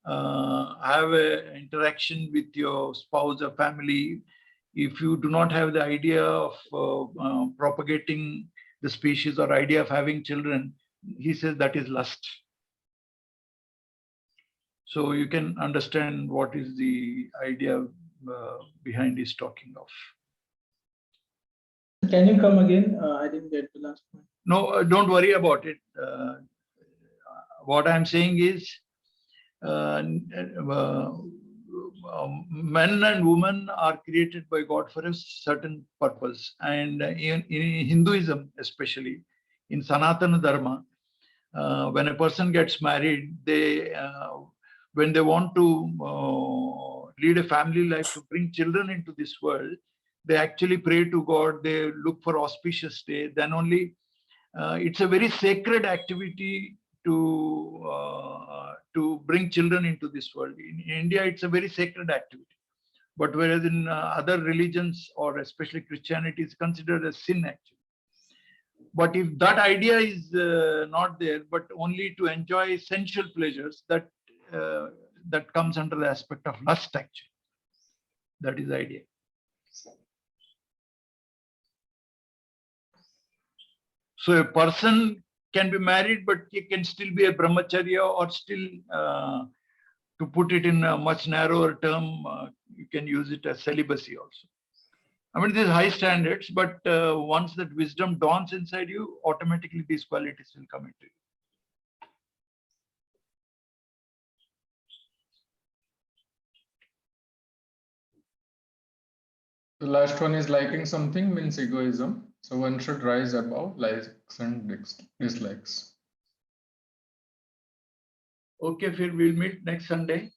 have an interaction with your spouse or family, if you do not have the idea of propagating the species or idea of having children, he says that is lust. So you can understand what is the idea behind his talking of. Can you come again? I didn't get the last point. No, don't worry about it. What I'm saying is, men and women are created by God for a certain purpose. And in Hinduism, especially in Sanatana Dharma, when a person gets married, when they want to lead a family life, to bring children into this world, they actually pray to God, they look for auspicious day. Then only it's a very sacred activity to bring children into this world. In India, it's a very sacred activity. But whereas in other religions, or especially Christianity, it's considered a sin actually. But if that idea is not there, but only to enjoy sensual pleasures, that comes under the aspect of lust actually. That is the idea. So a person can be married, but he can still be a brahmacharya, or still, to put it in a much narrower term, you can use it as celibacy also. I mean, there's high standards, but once that wisdom dawns inside you, automatically these qualities will come into you. The last one is liking something means egoism. So one should rise above likes and dislikes. Okay, फिर we'll meet next Sunday.